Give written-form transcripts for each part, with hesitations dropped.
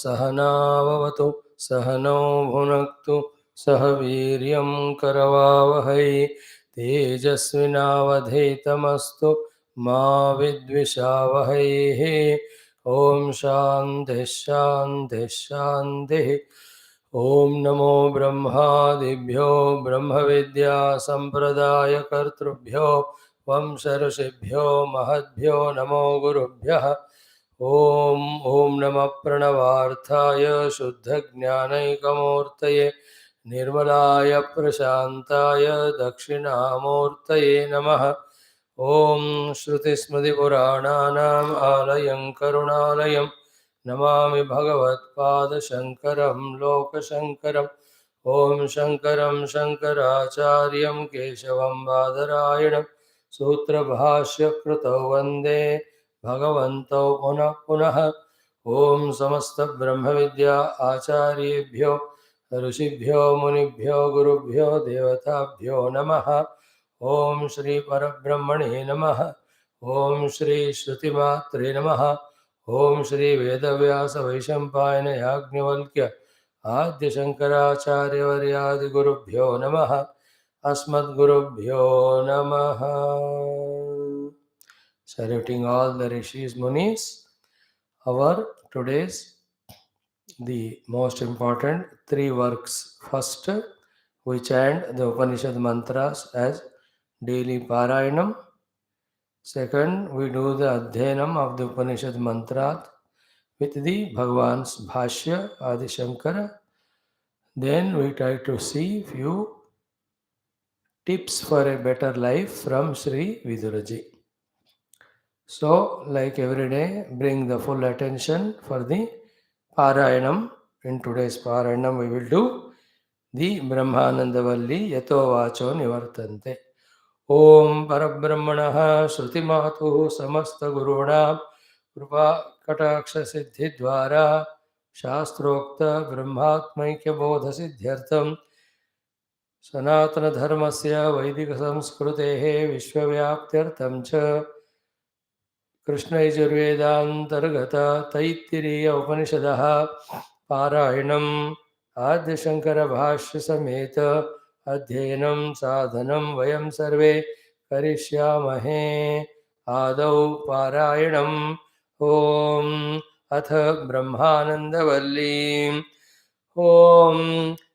सहनाववतु सहनौ भुनक्तु सह वीर्यं करवावहै तेजस्विनावधीतमस्तु मा विद्विषावहै। ओम शान्तिः शान्तिः शान्तिः। ओम नमो ब्रह्मादिभ्यो ब्रह्मविद्या संप्रदायकर्तृभ्यो वंश ऋषिभ्यो महद्भ्यो नमो गुरुभ्यः। ओम ओम नमः प्रणवार्थाय शुद्धज्ञानैकमूर्तये निर्मलाय प्रशान्ताय दक्षिणामूर्तये नमः। ओम श्रुतिस्मृतिपुराणानाम् आलयं करुणालयं नमामि भगवत्पादशङ्करं लोकशङ्करम्। ओम शङ्करं शङ्कराचार्यं केशवं बादरायणं सूत्रभाष्यकृतौ वन्दे भगवन्तौ पुनः पुनः। ओम समस्त ब्रह्मविद्या आचार्येभ्यो ऋषिभ्यो मुनिभ्यो गुरुभ्यो देवताभ्यो नमः। ओम श्री परब्रह्मणे नमः। ओम श्री श्रुतिमात्रे नमः। ओम श्री वेदव्यास वैशंपायन याज्ञवल्क्य आद्य शंकराचार्यवर्यादि गुरुभ्यो नमः। अस्मद्गुरुभ्यो नमः। Saluting all the rishis munis, our today's the most important three works. First, we chant the Upanishad mantras as daily Parayanam. Second, we do the Adhyanam of the Upanishad mantras with the Bhagavan's Bhashya, Adi Shankara. Then we try to see few tips for a better life from Sri Viduraji. So, like every day, bring the full attention for the Parayanam. In today's Parayanam, we will do the Brahmananda Valli Yato Vacho Nivartante. Om Parabrahmanaha Shrutimatuhu Samasta Guruna Krupa Kataksha Siddhi Dvara Shastrokta Brahmatmaikya Bodha Siddhyartam Sanatana Dharmasya Vaidika Samskrutehe Vishwavyaptyartam Cha Krishna Yajurvedantargata Taittiriya Upanishadaha Parayanam Adya Shankara Bhashya Sameta Adhyanam Sadhanam Vayam Sarve Karishyamahe Adau Parayanam. Om Atha Brahmananda Valli. Om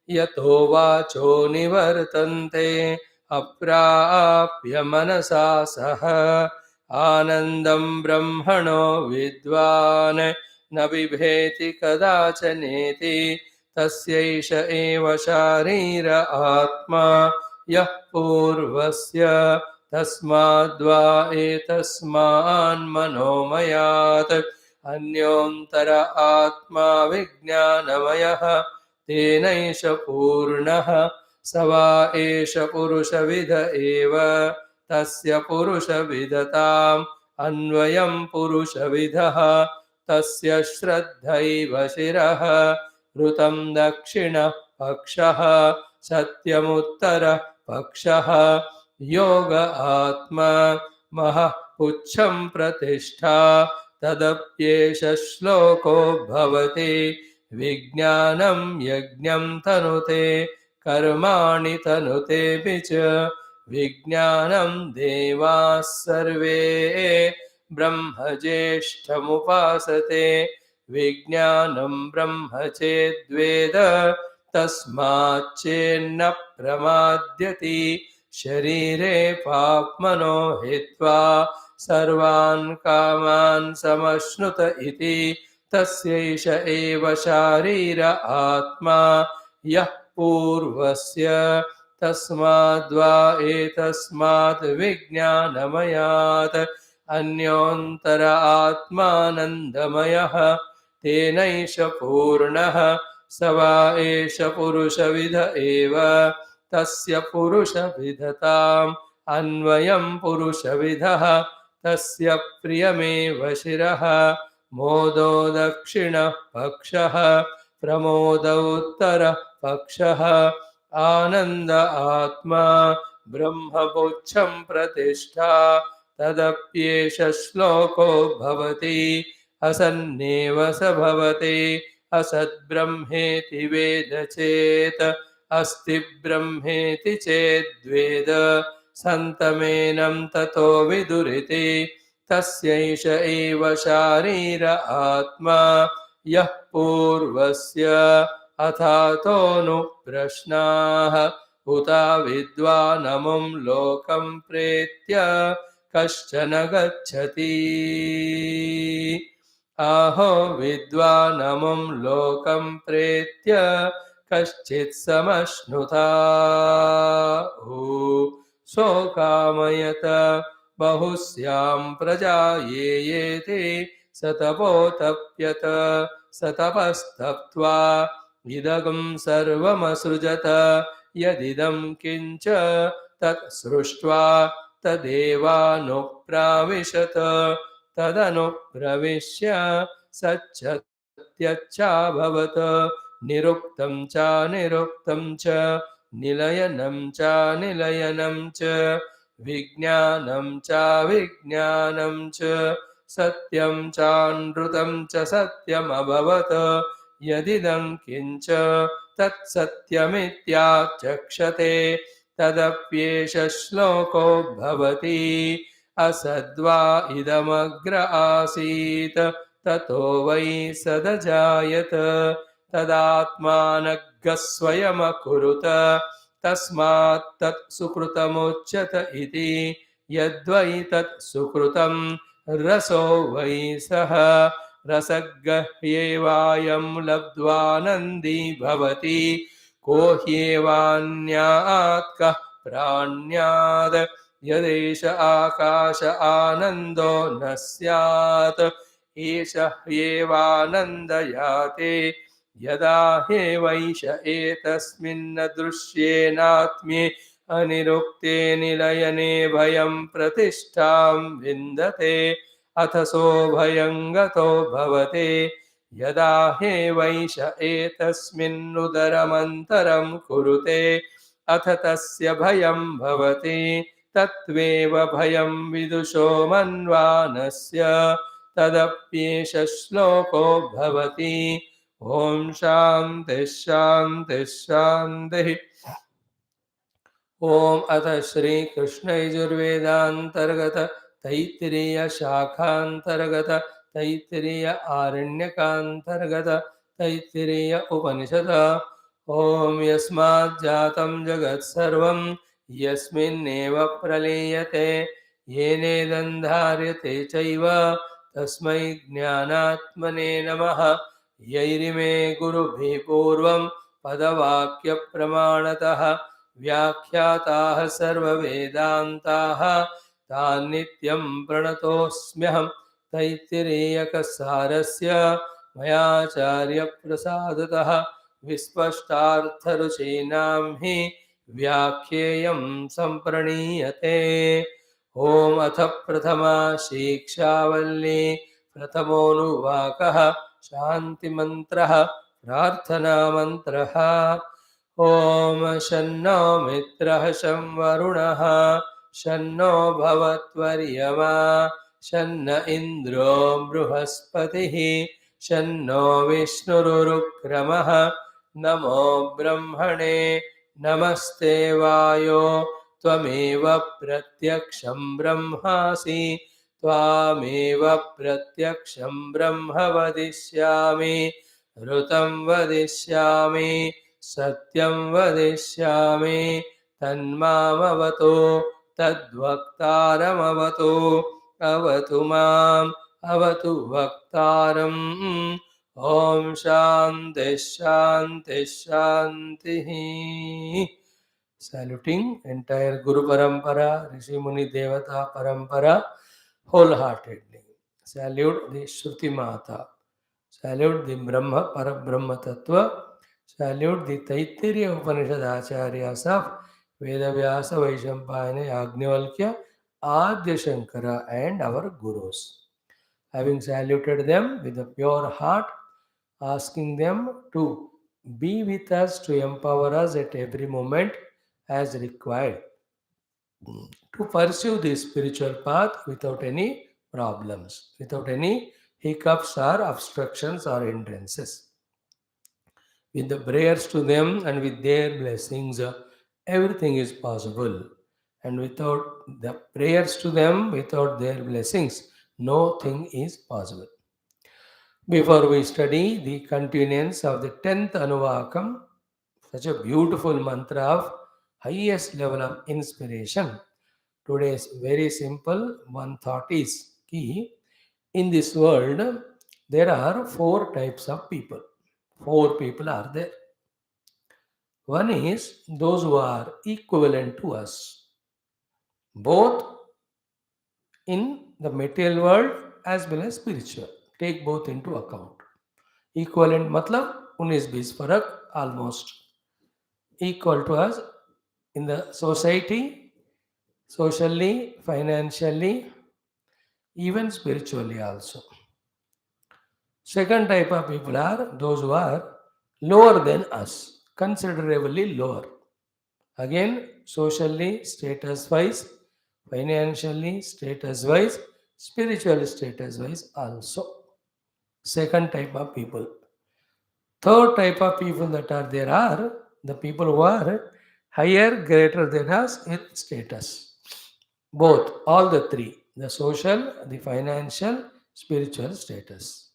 Yato Vacho Nivartante Aprapya Manasa Saha Anandam Brahmano Vidvan न बिभेति कदाचनेति तस्यैष एव शारीर आत्मा यः पूर्वस्य तस्माद्वा एतस्मान्मनोमयात् अन्योन्तर आत्मा विज्ञानमयः तेनैष पूर्णः स वा एष पुरुषविद एव तस्य पुरुषविदताम् अन्वयं पुरुषविदः तस्य श्रद्धैव शिरः ऋतं दक्षिण पक्षः सत्यमुत्तर पक्षः योग आत्मा महः पुच्छं प्रतिष्ठा तदप्येष श्लोको भवति विज्ञानं यज्ञं तनुते कर्माणि तनुतेऽपि च विज्ञानं देवाः सर्वे ब्रह्मज्येष्ठमुपासते विज्ञानं ब्रह्म चेद्वेद तस्माच्चेन्न प्रमाद्यति शरीरे पाप्मनो हित्वा सर्वान् कामान् समश्नुत इति तस्यैष एव शारीर आत्मा यः पूर्वस्य तस्माद्वा एतस्मात् विज्ञानमयात् अन्योन्तर आत्मानन्दमयः तेनैष पूर्णः स वा एष पुरुषविद एव तस्य पुरुषविदताम् अन्वयं पुरुषविदः तस्य प्रियमेव शिरः मोदो दक्षिण पक्षः प्रमोदो उत्तर पक्षः आनन्द आत्मा ब्रह्मपुच्छं प्रतिष्ठा तदप्येष श्लोको भवति असन्नेव स भवति असद्ब्रह्मेति वेद चेत् अस्ति ब्रह्मेति चेद्वेद सन्तमेनं ततो विदुरिति तस्यैष एव शारीर आत्मा यः पूर्वस्य अथातोऽनुप्रश्नाः उता विद्वानमुं लोकं प्रेत्य कश्चन गच्छति आहो विद्वानमुं लोकं प्रेत्य कश्चित् समश्नुता सोकामयत बहुस्यां प्रजा ये येति सतपोतप्यत सतपस्तप्त्वा इदगं सर्वमसृजत यदिदं किञ्च तत् सृष्ट्वा तदेवानुप्राविशत तदनुप्रविश्य सच्चत्यच्चाभवत् निरुक्तं च निरुक्तं च निलयनं च निलयनं च विज्ञानं च विज्ञानं च सत्यं चानृतं च सत्यमभवत् यदिदं किञ्च तत्सत्यमित्याचक्षते तदप्येष श्लोको भवति असद्वा इदमग्र आसीत् ततो वै सदजायत तदात्मानग्गः स्वयमकुरुत तस्मात् तत् सुकृतमुच्यत इति यद्वै तत् सुकृतं रसो वै सः रसगह्येवायं लब्ध्वानन्दी भवति को ह्येवान्यात् कः प्राण्यात् यदेष आकाश आनन्दो न स्यात् एष ह्येवानन्दयाते यदा ह्येवैष एतस्मिन्न दृश्येनात्म्ये अनिरुक्ते निलयने भयं प्रतिष्ठां विन्दते अथ सो भयं गतो भवते यदा ह्येवैष एतस्मिन्नुदरमन्तरं कुरुते अथ तस्य भयं भवति तत्त्वेव भयं विदुषो मन्वानस्य तदप्येष श्लोको भवति ॐ शान्तिः शान्तिः शान्तिः ॐ अथ श्रीकृष्णयजुर्वेदान्तर्गत तैत्तिरीय शाखान्तर्गत तैत्तिरीय आरण्यकान्तर्गत तैत्तिरीय उपनिषद ॐ यस्माज्जातं जगत्सर्वं यस्मिन्नेव प्रलीयते येनेदन्धार्यते चैव तस्मै ज्ञानात्मने नमः यैरिमे गुरुभिः पूर्वं पदवाक्यप्रमाणतः व्याख्याताः सर्ववेदान्ताः तान् नित्यं प्रणतोऽस्म्यहं तैत्तिरीयकसारस्य मयाचार्यप्रसादतः विस्पष्टार्थरुचीनां हि व्याख्येयं सम्प्रणीयते ॐ अथ प्रथमा शिक्षावल्ली प्रथमोऽनुवाकः शान्तिमन्त्रः प्रार्थनामन्त्रः ॐ शन्नो मित्रः शं वरुणः शन्नो भवत्वर्यमा शन्न इन्द्रो बृहस्पतिः शन्नो विष्णुरुक्रमः नमो ब्रह्मणे नमस्ते वायो त्वमेव प्रत्यक्षं ब्रह्मासि त्वामेव प्रत्यक्षं ब्रह्म वदिष्यामि ऋतं वदिष्यामि सत्यं वदिष्यामि तन्मामवतु तद्वक्तारमवतु अवतु माम् अवतु वक्तारम् ॐ शान्तिः शान्तिः शान्तिः Saluting entire Guru Parampara, Rishi Muni Devata Parampara wholeheartedly. Salute the Shruti Mata. Salute the Brahma Parabrahma Tattva. Salute the Taittiriya Upanishad Acharyas of Vedavyasa Vaishampayana Yagnivalkya Adya Shankara and our Gurus. Having saluted them with a pure heart, asking them to be with us, to empower us at every moment as required, to pursue this spiritual path without any problems, without any hiccups or obstructions or hindrances. With the prayers to them and with their blessings, everything is possible. And without the prayers to them, without their blessings, nothing is possible. Before we study the continuance of the 10th Anuvakam, such a beautiful mantra of highest level of inspiration. Today is very simple. One thought is key. In this world, there are four types of people. Four people are there. One is those who are equivalent to us, both in the material world as well as spiritual. Take both into account. Equivalent matlab 19-20 फर्क almost equal to us in the society, socially, financially, even spiritually also. Second type of people are those who are lower than us, considerably lower. Again, socially, status wise, financially, status wise, spiritual status wise also. Second type of people. Third type of people that are there are the people who are higher, greater than us in status. Both, all the three, the social, the financial, spiritual status.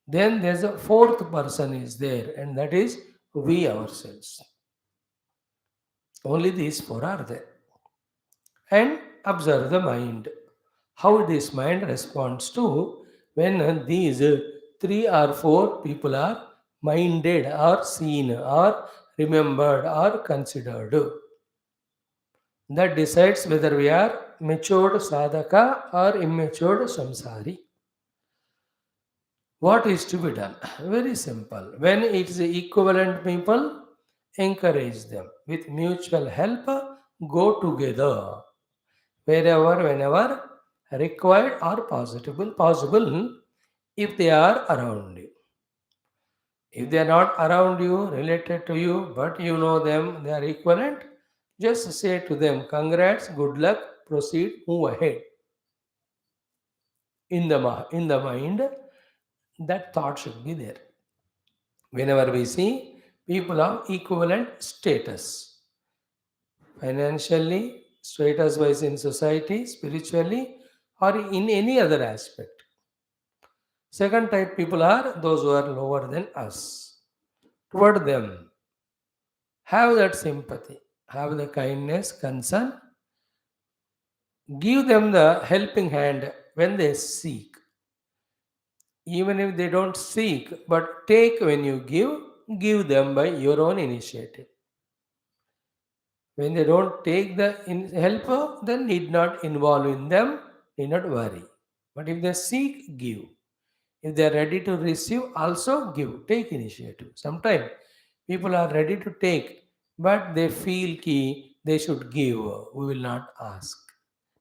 Then there's a fourth person is there, and that is we ourselves. Only these four are there. And observe the mind. How this mind responds to when these three or four people are minded or seen or remembered or considered. That decides whether we are matured sadhaka or immatured samsari. What is to be done? Very simple. When it is equivalent people, encourage them. With mutual help, go together. Wherever, whenever required or possible if they are around you. If they are not around you, related to you, but you know them, they are equivalent, just say to them, congrats, good luck, proceed, move ahead. In the mind, that thought should be there. Whenever we see people of equivalent status, financially, status wise in society, spiritually, or in any other aspect. Second type people are those who are lower than us. Toward them, have that sympathy, have the kindness, concern, give them the helping hand when they seek. Even if they don't seek, but take when you give them by your own initiative. When they don't take the help, then need not involve in them, need not worry. But if they seek, give. If they are ready to receive, also give. Take initiative. Sometimes people are ready to take, but they feel key they should give. We will not ask.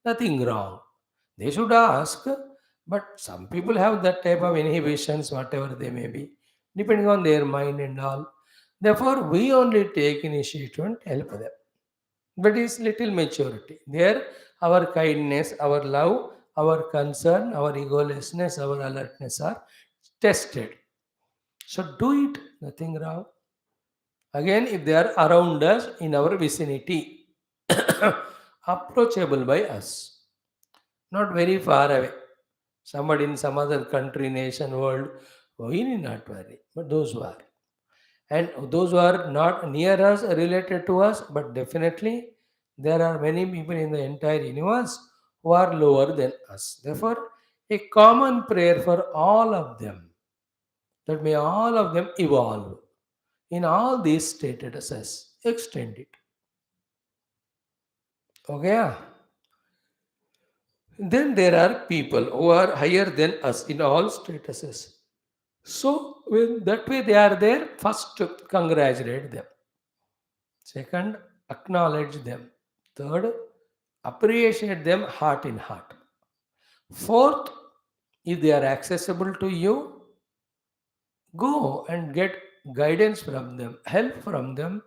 Nothing wrong. They should ask, but some people have that type of inhibitions, whatever they may be, depending on their mind and all. Therefore, we only take initiative and help them. That is little maturity. There, our kindness, our love, our concern, our egolessness, our alertness are tested. So do it, nothing wrong. Again, if they are around us in our vicinity, approachable by us, not very far away. Somebody in some other country, nation, world, we need not worry. But those who are. And those who are not near us, related to us, but definitely there are many people in the entire universe who are lower than us. Therefore, a common prayer for all of them, that may all of them evolve in all these statuses. Extend it. Okay? Then there are people who are higher than us in all statuses. So, when that way they are there, first congratulate them. Second, acknowledge them. Third, appreciate them heart in heart. Fourth, if they are accessible to you, go and get guidance from them, help from them,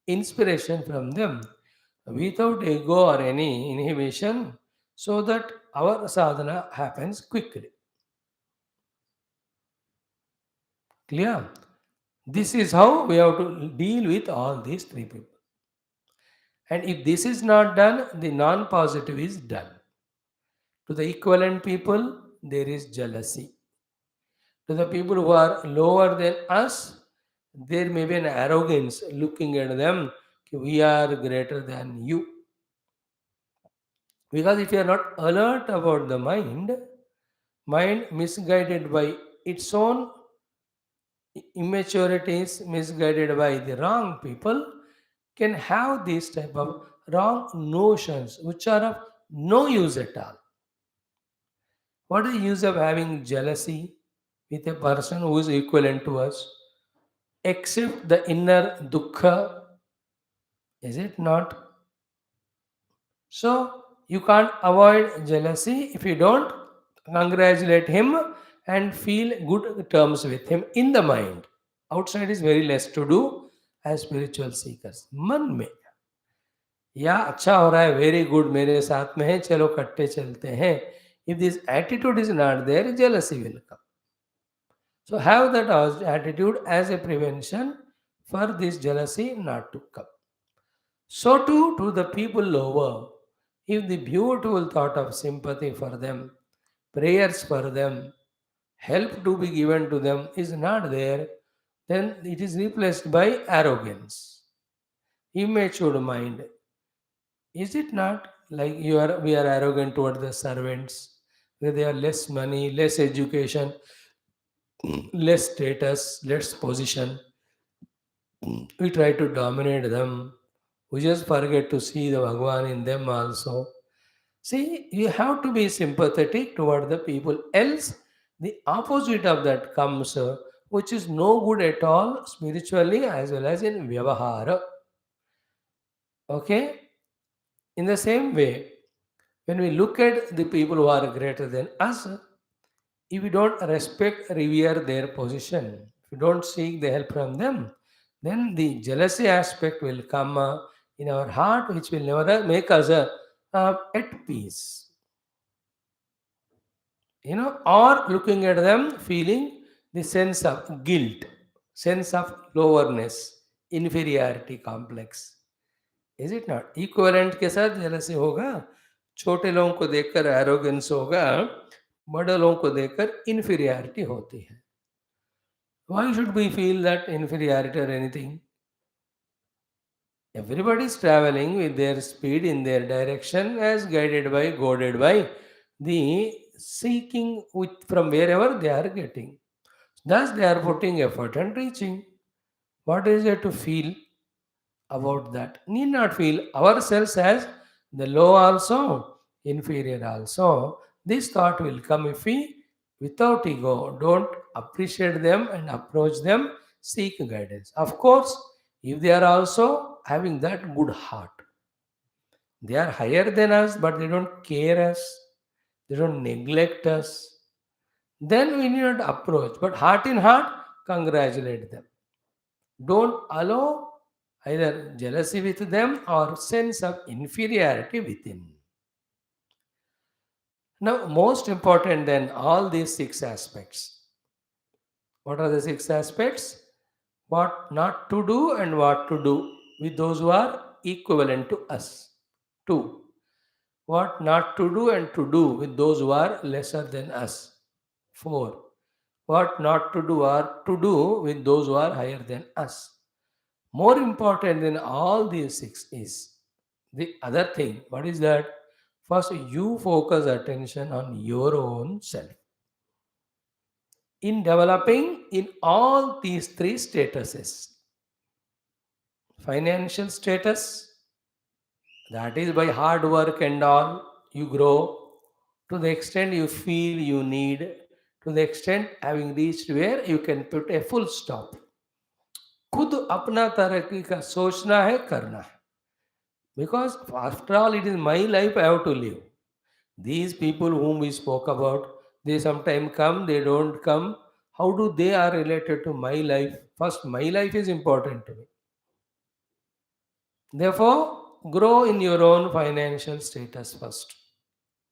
inspiration from them without ego or any inhibition so that our sadhana happens quickly. Clear? This is how we have to deal with all these three people. And if this is not done, the non positive is done. To the equivalent people, there is jealousy. To the people who are lower than us, there may be an arrogance looking at them. "Ki we are greater than you." Because if you are not alert about the mind misguided by its own immaturities, misguided by the wrong people, can have these type of wrong notions which are of no use at all. What is the use of having jealousy with a person who is equivalent to us? Except the inner dukkha, is it not? So you can't avoid jealousy if you don't congratulate him and feel good terms with him in the mind. Outside is very less to do as spiritual seekers. मन में या अच्छा हो रहा है, very good, मेरे साथ में है, चलो कट्टे चलते हैं. If this attitude is not there, jealousy will come. So have that attitude as a prevention for this jealousy not to come. So too to the people lower, if the beautiful thought of sympathy for them, prayers for them, help to be given to them is not there, then it is replaced by arrogance, immature mind. Is it not like we are arrogant toward the servants, where they are less money, less education, less status, less position? We try to dominate them. We just forget to see the Bhagwan in them also. See, you have to be sympathetic toward the people. Else, the opposite of that comes, which is no good at all spiritually as well as in Vyavahara. Okay? In the same way, when we look at the people who are greater than us, if we don't respect, revere their position, if we don't seek the help from them, then the jealousy aspect will come in our heart, which will never make us at peace. Or looking at them, feeling the sense of guilt, sense of lowerness, inferiority complex. Is it not? Equivalent के साथ jealousy होगा, छोटे लोगों को देखकर arrogance होगा, बड़े लोगों को देखकर इन्फीरियरिटी होती है. Why should we feel that inferiority or anything? Everybody is traveling with their speed in their direction as guided by, goaded by the seeking from wherever they are getting. Thus, they are putting effort and reaching. What is there to feel about that? Need not feel ourselves as the low also, inferior also. This thought will come if we, without ego, don't appreciate them and approach them, seek guidance. Of course, if they are also having that good heart, they are higher than us, but they don't care us, they don't neglect us, then we need not approach. But heart in heart, congratulate them. Don't allow either jealousy with them or sense of inferiority within. Now, most important than all these six aspects. What are the six aspects? What not to do and what to do with those who are equivalent to us. Two. What not to do and to do with those who are lesser than us. Four. What not to do or to do with those who are higher than us. More important than all these six is the other thing. What is that? First, you focus attention on your own self. In developing in all these three statuses, financial status, that is by hard work and all, you grow to the extent you feel you need, to the extent having reached where you can put a full stop. खुद अपना तरक्की का सोचना है, करना है. Because after all, it is my life I have to live. These people whom we spoke about, they sometimes come, they don't come. How do they are related to my life? First, my life is important to me. Therefore, grow in your own financial status first.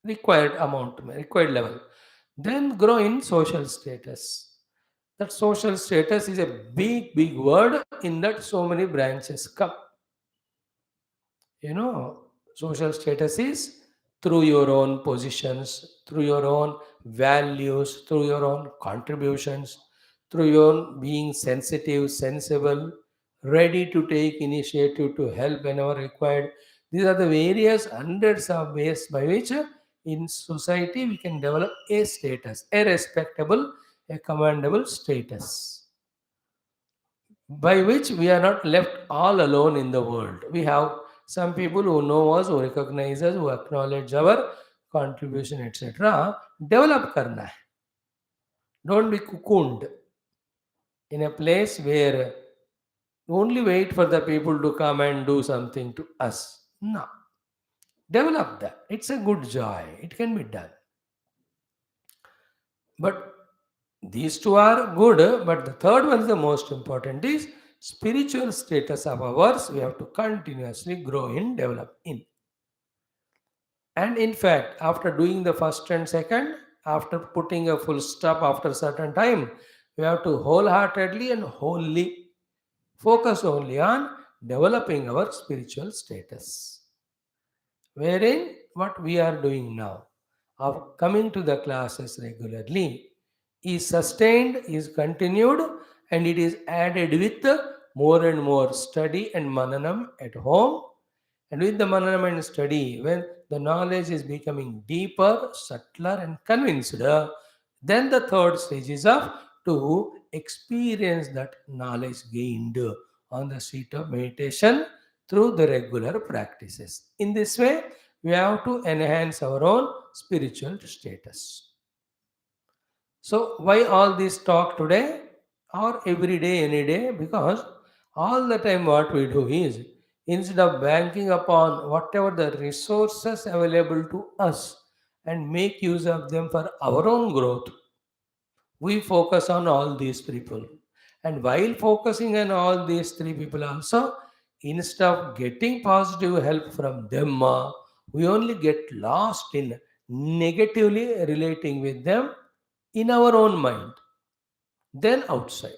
Required amount, required level. Then grow in social status. That social status is a big, big word in that so many branches come. You know, social status is through your own positions, through your own values, through your own contributions, through your own being sensitive, sensible, ready to take initiative to help whenever required. These are the various hundreds of ways by which in society we can develop a status, a respectable, a commendable status, by which we are not left all alone in the world. We have some people who know us, who recognize us, who acknowledge our contribution, etc. Develop karna hai. Don't be cocooned in a place where only wait for the people to come and do something to us. No. Develop that. It's a good joy. It can be done. But these two are good, but the third one is the most important is spiritual status of ours. We have to continuously grow in, develop in. And in fact, after doing the first and second, after putting a full stop after certain time, we have to wholeheartedly and wholly focus only on developing our spiritual status. Wherein what we are doing now, of coming to the classes regularly, is sustained, is continued, and it is added with more and more study and mananam at home. And with the mananam and study, when the knowledge is becoming deeper, subtler, and convinced, then the third stage is of to experience that knowledge gained on the seat of meditation through the regular practices. In this way, we have to enhance our own spiritual status. So, why all this talk today or every day, any day? Because all the time, what we do is instead of banking upon whatever the resources available to us and make use of them for our own growth, we focus on all these people. And while focusing on all these three people, also, instead of getting positive help from them, we only get lost in negatively relating with them in our own mind, then outside.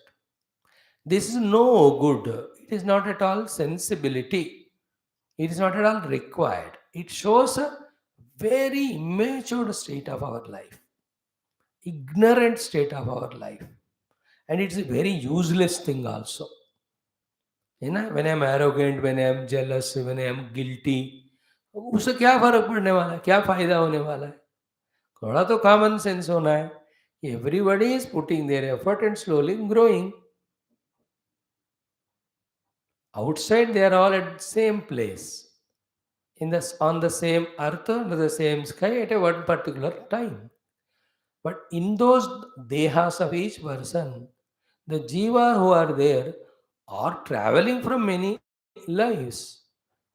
This is no good. It is not at all sensibility. It is not at all required. It shows a very immature state of our life, ignorant state of our life. And it's a very useless thing also. You know, when I'm arrogant, when I'm jealous, when I'm guilty, उससे क्या फर्क पड़ने वाला है, क्या फायदा होने वाला है? थोड़ा तो कॉमन सेंस होना है. Everybody is putting their effort and slowly growing. Outside, they are all at the same place, on the same earth, under the same sky at a one particular time. But in those dehas of each person, the jiva who are there are traveling from many lives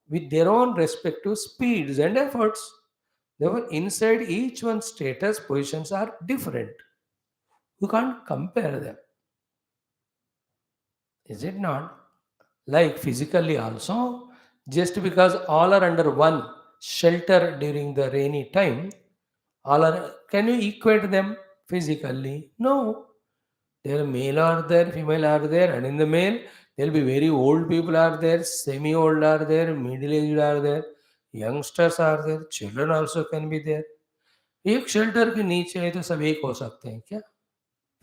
with their own respective speeds and efforts. Therefore, inside each one's status positions are different. You can't compare them. Is it not? Like physically also, just because all are under one shelter during the rainy time, all are, can you equate them physically? No. There are male are there, female are there, and in the male, there will be very old people are there, semi-old are there, middle-aged are there, youngsters are there, children also can be there. एक shelter के नीचे है तो सब एक हो सकते हैं क्या?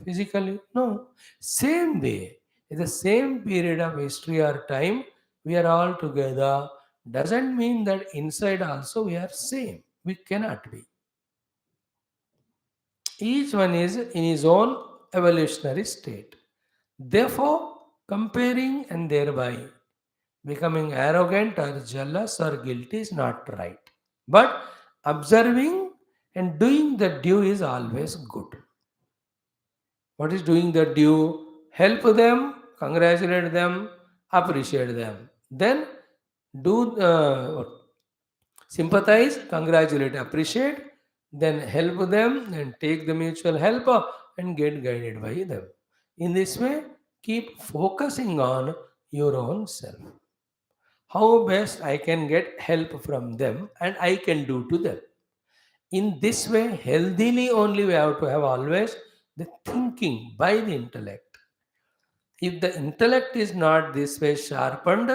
Physically? No. Same way, in the same period of history or time, we are all together. Doesn't mean that inside also we are same. We cannot be. Each one is in his own evolutionary state. Therefore, comparing and thereby becoming arrogant or jealous or guilty is not right. But observing and doing the due is always good. What is doing the due? Help them, congratulate them, appreciate them. Then do sympathize, congratulate, appreciate, then help them and take the mutual help and get guided by them. In this way, keep focusing on your own self. How best I can get help from them and I can do to them. In this way, healthily only we have to have always the thinking by the intellect. If the intellect is not this way sharpened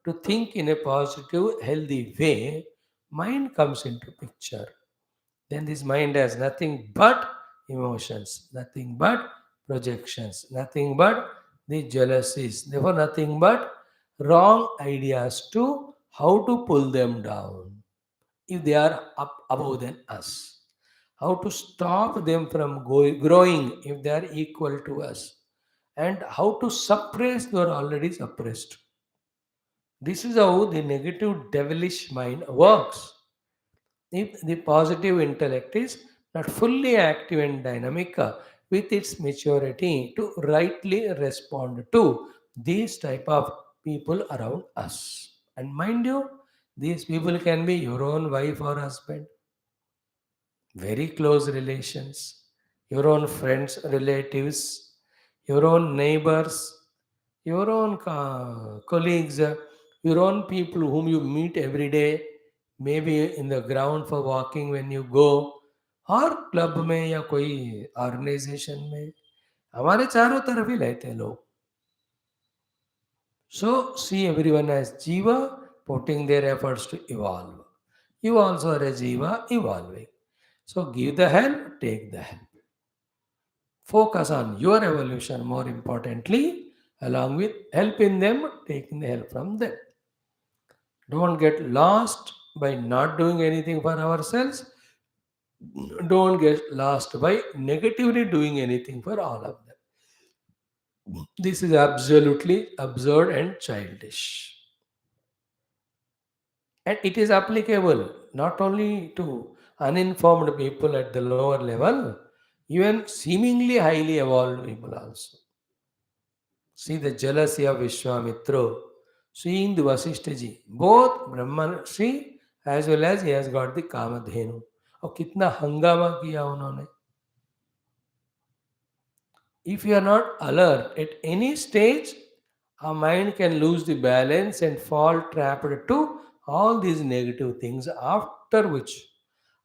to think in a positive, healthy way, mind comes into picture. Then this mind has nothing but emotions, nothing but projections, nothing but the jealousies, therefore nothing but wrong ideas to how to pull them down if they are up above than us. How to stop them from growing if they are equal to us, and how to suppress who are already suppressed. This is how the negative devilish mind works. If the positive intellect is not fully active and dynamic with its maturity to rightly respond to these type of people around us. And mind you, these people can be your own wife or husband, very close relations, your own friends, relatives, your own neighbors, your own colleagues, your own people whom you meet every day, maybe in the ground for walking when you go, और club में या कोई organisation में हमारे चारों तरफ ही रहते हैं लोग. So see everyone as Jiva putting their efforts to evolve. You also are a Jiva evolving. So give the help, take the help. Focus on your evolution more importantly, along with helping them, taking the help from them. Don't get lost by not doing anything for ourselves. Don't get lost by negatively doing anything for all of them. This is absolutely absurd and childish. And it is applicable not only to uninformed people at the lower level, even seemingly highly evolved people also. See the jealousy of Vishwamitra, seeing the Vasishtaji, both Brahmanshi as well as he has got the Kamadhenu. और कितना हंगामा किया उन्होंने. If you are not alert at any stage, our mind can lose the balance and fall trapped to all these negative things, after which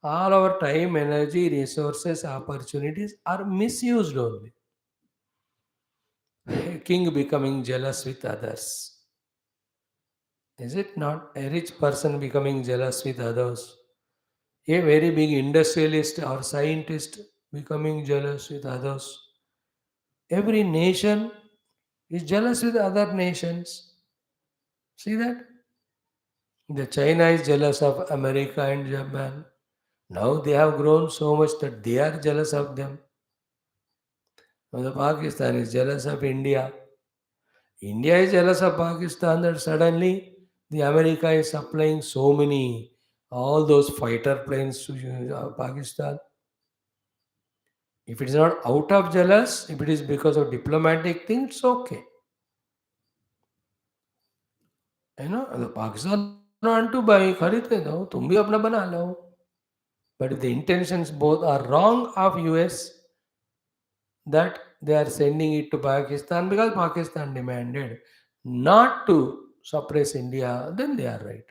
all our time, energy, resources, opportunities are misused only. A king becoming jealous with others. Is it not? A rich person becoming jealous with others. A very big industrialist or scientist becoming jealous with others. Every nation is jealous with other nations. See that? The China is jealous of America and Japan. Now they have grown so much that they are jealous of them. Now the Pakistan is jealous of India. India is jealous of Pakistan that suddenly the America is supplying so many all those fighter planes to Pakistan. If it is not out of jealous, if it is because of diplomatic things, it's okay. है ना, अगर Pakistan want to buy खरीदने दो, तुम भी अपना बना लो. But if the intentions both are wrong of US, that they are sending it to Pakistan because Pakistan demanded not to suppress India, then they are right.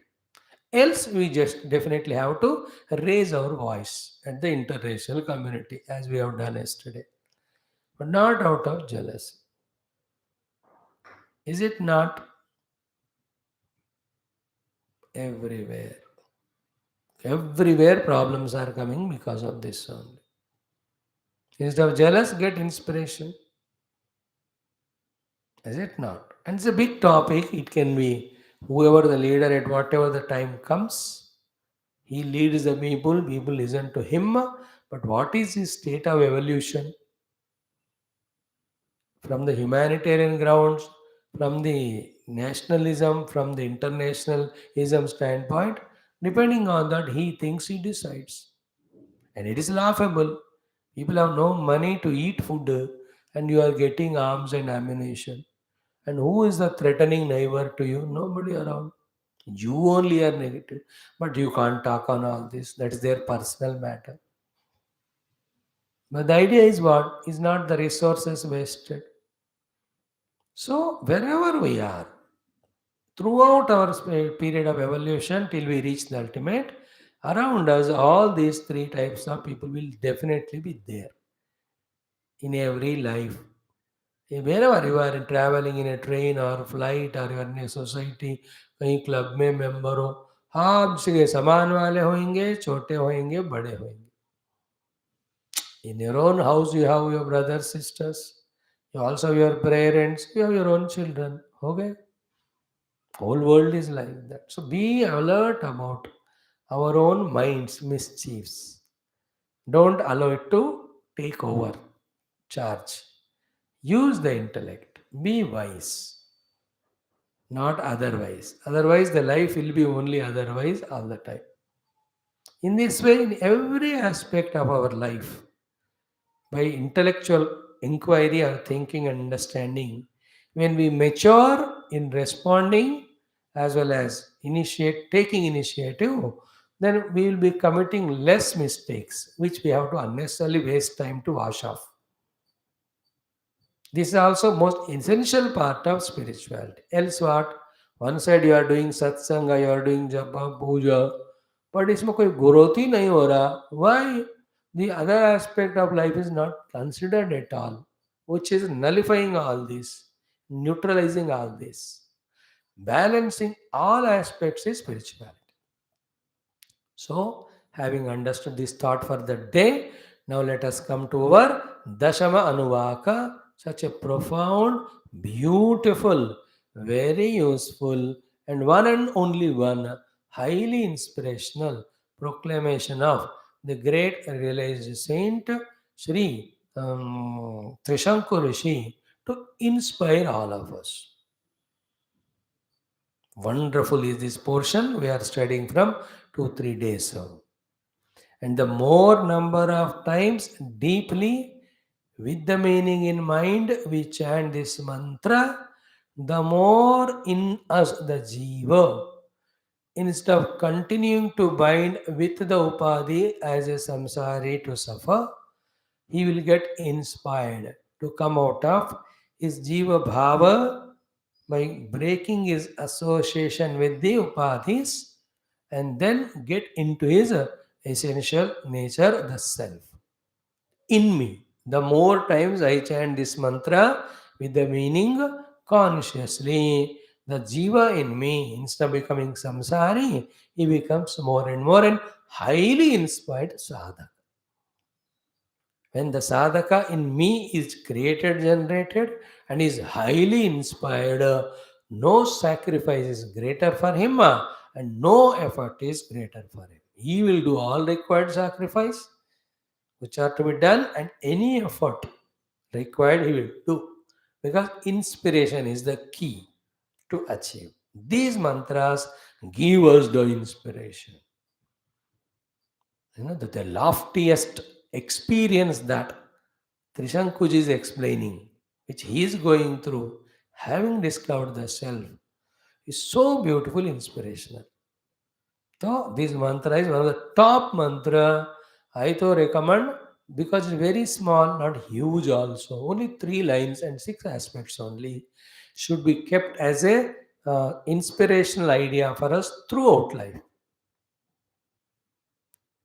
Else, we just definitely have to raise our voice at the international community as we have done yesterday, but not out of jealousy. Is it not? Everywhere. Everywhere problems are coming because of this only. Instead of jealous, get inspiration. Is it not? And it's a big topic. It can be whoever the leader at whatever the time comes. He leads the people, people listen to him. But what is his state of evolution? From the humanitarian grounds, from the nationalism, from the internationalism standpoint, depending on that, he thinks he decides. And it is laughable. People have no money to eat food and you are getting arms and ammunition. And who is the threatening neighbor to you? Nobody around. You only are negative. But you can't talk on all this. That is their personal matter. But the idea is what? Is not the resources wasted. So wherever we are, throughout our period of evolution till we reach the ultimate, around us, all these three types of people will definitely be there. in every life. Wherever you are traveling in a train or flight or you are in a society, कहीं club में member हो, आप सगे समान वाले होंगे, छोटे होंगे, बड़े होंगे. In your own house, you have your brothers, sisters, you also have your parents, you have your own children. Okay? Whole world is like that. So be alert about our own mind's mischiefs. Don't allow it to take over charge. Use the intellect. Be wise, not otherwise. Otherwise, the life will be only otherwise all the time. In this way, in every aspect of our life, by intellectual inquiry or thinking and understanding, when we mature in responding as well as taking initiative, then we will be committing less mistakes, which we have to unnecessarily waste time to wash off. This is also most essential part of spirituality. Else what? One side you are doing satsanga, you are doing japa, puja, but इसमें कोई growth ही नहीं हो रहा. Why? The other aspect of life is not considered at all, which is nullifying all this, neutralizing all this. Balancing all aspects is spirituality. So, having understood this thought for the day, now let us come to our Dashama Anuvaka, such a profound, beautiful, very useful, and one and only one, highly inspirational proclamation of the great realized saint Sri Trishanku Rishi to inspire all of us. Wonderful is this portion we are studying from 2 3 days ago. And the more number of times deeply with the meaning in mind we chant this mantra, the more in us the jiva, instead of continuing to bind with the upadhi as a samsari to suffer, he will get inspired to come out of his jiva bhava by breaking his association with the upadhis and then get into his essential nature, the self. In me, the more times I chant this mantra with the meaning consciously, the jiva in me, instead of becoming samsari, he becomes more and highly inspired sadhaka. When the sadhaka in me is created, generated, and is highly inspired, no sacrifice is greater for him and no effort is greater for him. He will do all required sacrifice which are to be done, and any effort required he will do, because inspiration is the key to achieve. These mantras give us the inspiration. The loftiest experience that Trishankuji is explaining, which he is going through, having discovered the self, is so beautiful, inspirational. So this mantra is one of the top mantra. I to recommend, because it's very small, not huge also. Only 3 lines and 6 aspects only should be kept as a inspirational idea for us throughout life.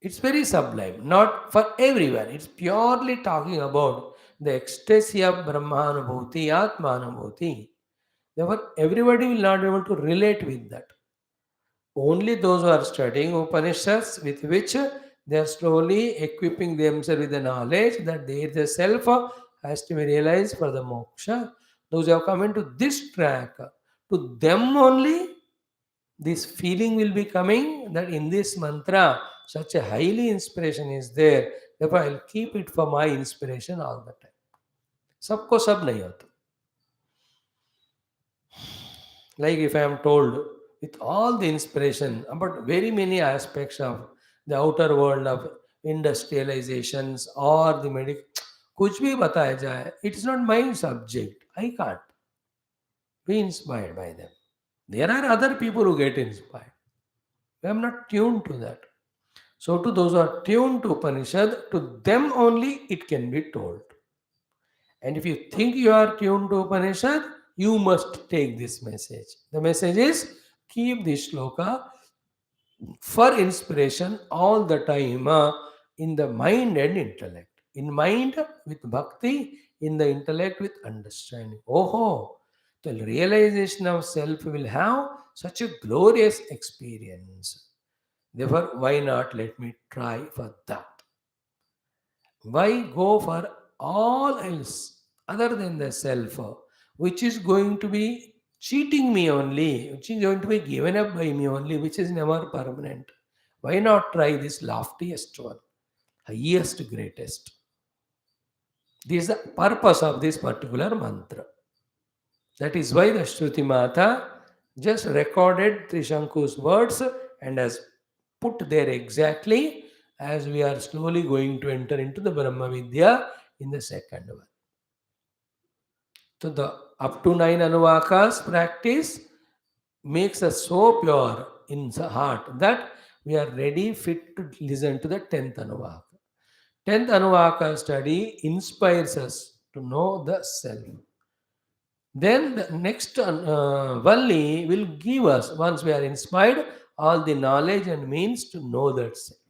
It's very sublime, not for everyone. It's purely talking about the ecstasy of Brahmanubhuti, Atmanubhuti. Therefore, everybody will not be able to relate with that. Only those who are studying Upanishads, with which they are slowly equipping themselves with the knowledge that there is a self has to be realized for the moksha. Those who have come into this track, to them only this feeling will be coming that in this mantra such a highly inspiration is there. Therefore, I'll keep it for my inspiration all the time. सबको सब नहीं होता. Like if I am told with all the inspiration about very many aspects of the outer world of industrializations or the medical, कुछ भी बताया जाए, it is not my subject. I can't be inspired by them. There are other people who get inspired. I am not tuned to that. So to those who are tuned to Upanishad, to them only it can be told. And if you think you are tuned to Upanishad, you must take this message. The message is keep this shloka for inspiration all the time in the mind and intellect. In mind with bhakti, in the intellect with understanding. Oh, the realization of self will have such a glorious experience. Therefore, why not let me try for that? Why go for all else other than the self, which is going to be cheating me only, which is going to be given up by me only, which is never permanent? Why not try this loftiest one, highest, greatest? This is the purpose of this particular mantra. That is why the Shruti Mata just recorded Trishanku's words and has put there exactly as we are slowly going to enter into the Brahma Vidya in the second one. So the up to 9 Anuvakas practice makes us so pure in the heart that we are ready, fit to listen to the 10th Anuvaka. 10th Anuvaka study inspires us to know the self. Then the next Valli will give us, once we are inspired, all the knowledge and means to know that self.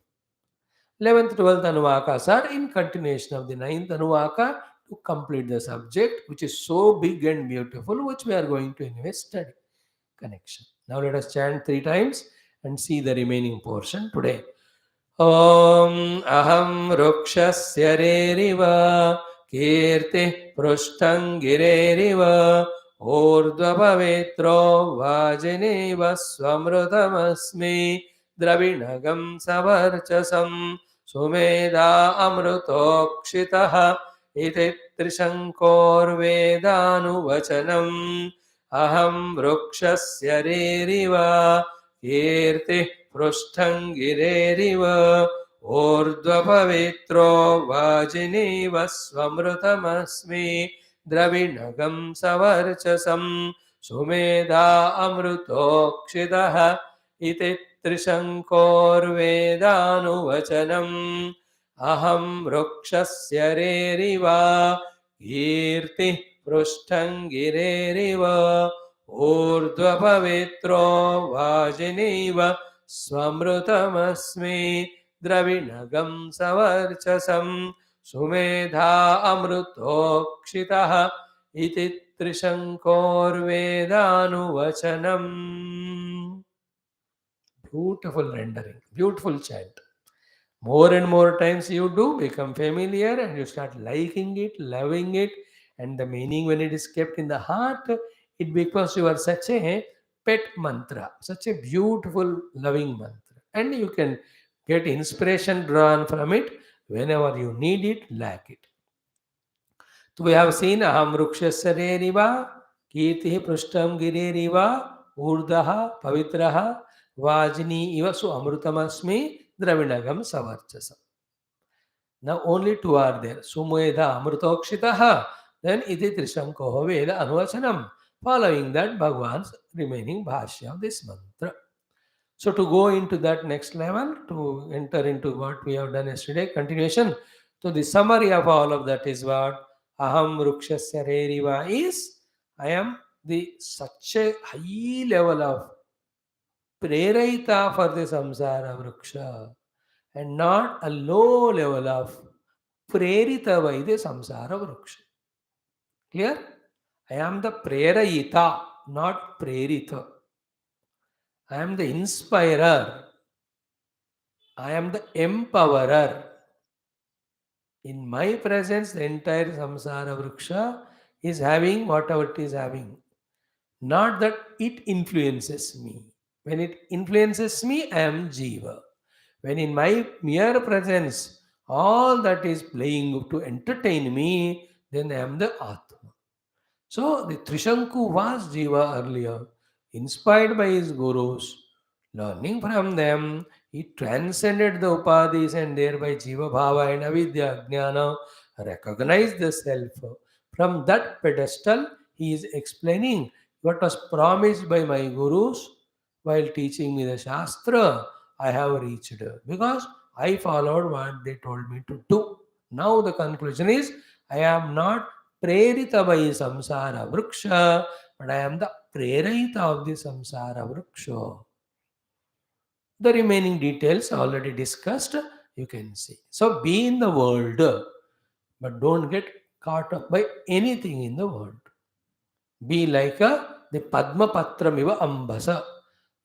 11th, 12th Anuvakas are in continuation of the 9th Anuvaka to complete the subject, which is so big and beautiful, which we are going to anyway study. Connection. Now let us chant 3 times and see the remaining portion today. Om aham rukshasya reriva kirti prushthangireriva urdhvavetro vajineva swamrutamasmi dravinagam savarchasam sumedha amrutokshitah iti trishankorvedānuvachanam aham rukshasya reriva kirti पृष्ठङ्गिरेरिव ऊर्ध्वपवित्रो वाजिनीव स्वमृतमस्मि द्रविणगं सवर्चसं Sumedha अमृतोक्षितः इति त्रिशङ्कोर्वेदानुवचनम् अहं वृक्षस्य रेरिव कीर्तिः पृष्ठङ्गिरेरिव ऊर्ध्वपवित्रो वाजिनीव स्वमृतमस्मि द्रविणगं सवर्चसं सुमेधा अमृतोक्षितः इति त्रिशङ्कोर्वेदानुवचनम्. Beautiful rendering, beautiful chant. More and more times you do become familiar and you start liking it, loving it, and the meaning when it is kept in the heart, it becomes you are such a pet mantra, such a beautiful, loving mantra. And you can get inspiration drawn from it whenever you need it, like it. So we have seen aham rukshasya riva, kirtihi prushtam gireriva, urdaha, pavitraha, vajini iva su amrutamasmi, dravinagam savarchasam. Now only 2 are there. Sumedha amrutokshitaha. Then iti trishankoho veda anuvachanam. Following that, Bhagwan's remaining bhashya of this mantra. So to go into that next level, to enter into what we have done yesterday, continuation. So the summary of all of that is what? Aham rukshasya reriva is, I am the such a high level of prerayita for the samsara vruksha and not a low level of prerita by the samsara vruksha. Clear? I am the prerayita, not prerita. I am the inspirer. I am the empowerer. In my presence, the entire samsara vruksha is having whatever it is having. Not that it influences me. When it influences me, I am jiva. When in my mere presence, all that is playing to entertain me, then I am the Atma. So the Trishanku was Jiva earlier, inspired by his gurus, learning from them, he transcended the upadhis and thereby Jiva Bhava and Avidya Jnana, recognized the self. From that pedestal, he is explaining what was promised by my gurus while teaching me the Shastra. I have reached because I followed what they told me to do. Now the conclusion is I am not prerita by samsara vruksha, but I am the prerita of the samsara vruksha. The remaining details already discussed, you can see. So be in the world, but don't get caught up by anything in the world. Be like the Padma Patramiva Ambasa.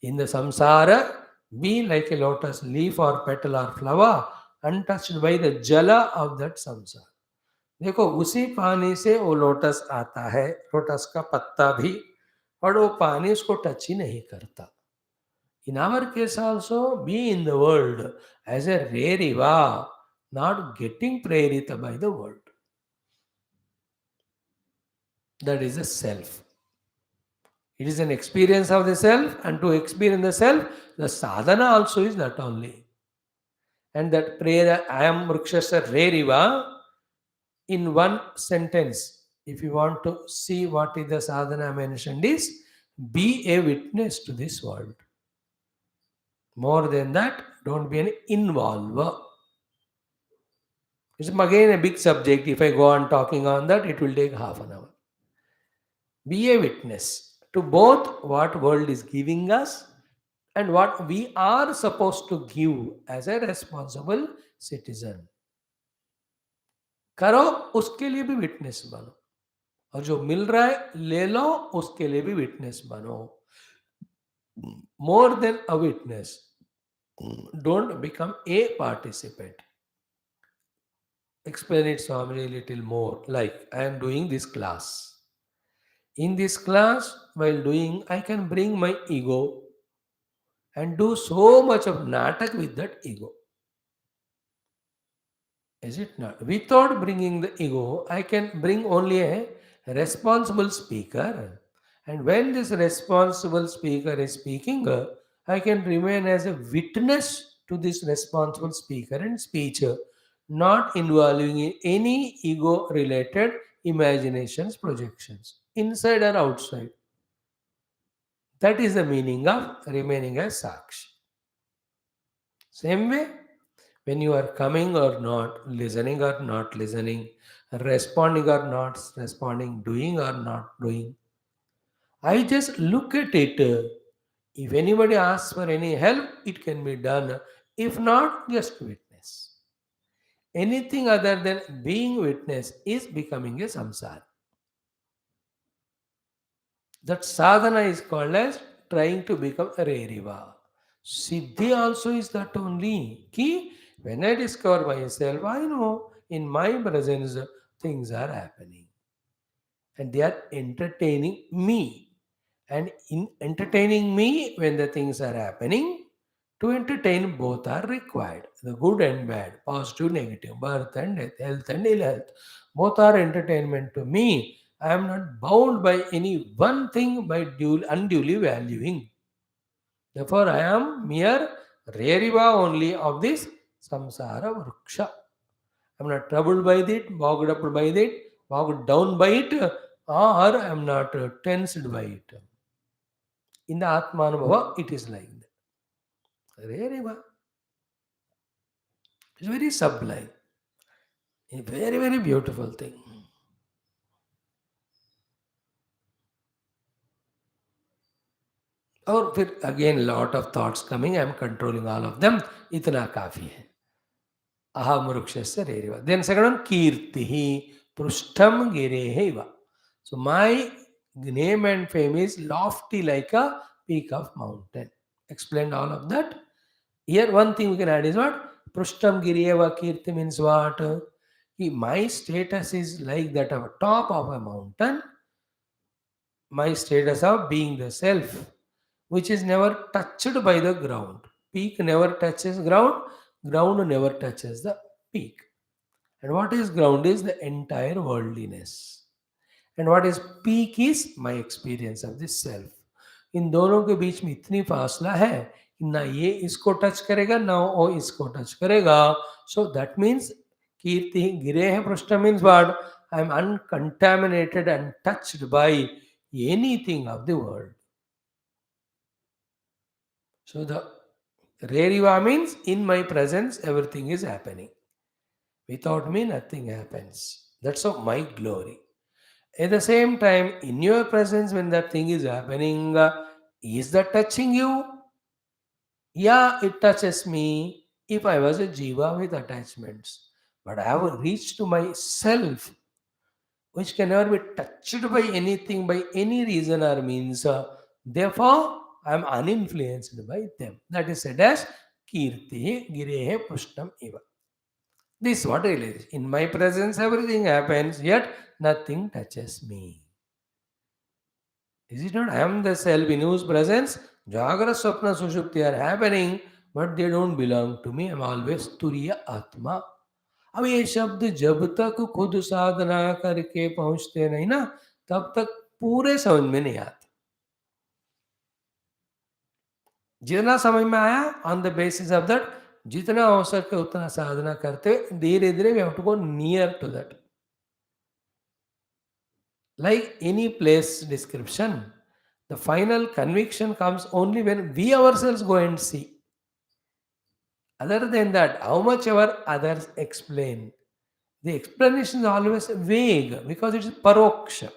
In the samsara, be like a lotus leaf or petal or flower, untouched by the jala of that samsara. देखो उसी पानी से वो lotus आता है, lotus का पत्ता भी, और वो पानी उसको टच ही नहीं करता. In our case also, be in the world as a reriva, not getting prerita by the world. That is the self. It is an experience of the self, and to experience the self, the sadhana also is that only. And that prayer, I am Mrukshasa Reriva, in one sentence, if you want to see what is the sadhana mentioned, is be a witness to this world. More than that, don't be an involver. It's again a big subject. If I go on talking on that, it will take half an hour. Be a witness to both what world is giving us and what we are supposed to give as a responsible citizen. करो उसके लिए भी witness बनो, और जो मिल रहा है ले लो, उसके लिए भी विटनेस बनो. More than a witness, don't become a participant. Explain it, Swami, a little more. Like I am doing this class. In this class, while doing, I can bring my ego and do so much of natak with that ego. Is it not? Without bringing the ego, I can bring only a responsible speaker. And when this responsible speaker is speaking, I can remain as a witness to this responsible speaker and speech, not involving in any ego related imaginations, projections, inside or outside. That is the meaning of remaining as Sakshi. Same way, when you are coming or not, listening or not listening, responding or not responding, doing or not doing, I just look at it. If anybody asks for any help, it can be done. If not, just witness. Anything other than being witness is becoming a samsara. That sadhana is called as trying to become a reriva. Siddhi also is that only. Ki, when I discover myself, I know in my presence things are happening. And they are entertaining me. And in entertaining me, when the things are happening, to entertain both are required. The good and bad, positive, negative, birth and death, health and ill health. Both are entertainment to me. I am not bound by any one thing by unduly valuing. Therefore, I am mere reriva only of this samsara vruksha. I am not troubled by it, bogged up by it, bogged down by it, or I am not tensed by it. In the Atmanubhava, it is like that. Reriva. It's very sublime. A very, very beautiful thing. और फिर again lot of thoughts coming, I am controlling all of them, इतना काफी है. अहम वृक्षस्य रेरिव. Then second one कीर्ति पृष्ठम गिरेहिव. So my name and fame is lofty like a peak of mountain. Explained all of that. Here one thing we can add is what? Prushtam Giriyeva Kirti means what? My status is like that of a top of a mountain. My status of being the self, which is never touched by the ground. Peak never touches ground, ground never touches the peak. And what is ground is the entire worldliness. And what is peak is my experience of this self. इन दोनों के बीच में इतनी फासला है कि ना ये इसको टच करेगा ना वो इसको टच करेगा. सो दैट मीन्स कीर्ति गिरे हैं पृष्ठ means what? I am uncontaminated and touched by anything of the world. So the Reriva means in my presence everything is happening. Without me nothing happens. That's of my glory. At the same time, in your presence when that thing is happening, is that touching you? Yeah, it touches me if I was a jiva with attachments. But I have reached to myself, which can never be touched by anything, by any reason or means. Therefore, I am uninfluenced by them. That is said as Kirti Girehe Pushtam Eva. This is what I realize. In my presence, everything happens, yet nothing touches me. Is it not? I am the self in whose presence Jagra, Swapna, Sushupti are happening, but they don't belong to me. I am always Turiya Atma. अब ये शब्द जब तक खुद साधना करके पहुंचते नहीं ना, तब तक पूरे समझ में नहीं आते. जितना समझ में आया, on the basis of that, जितना हो सके उतना साधना करते, धीरे धीरे we have to go near to that. Like any place description, the final conviction comes only when we ourselves go and see. Other than that, how much ever others explain, the explanation is always vague because it is paroksha.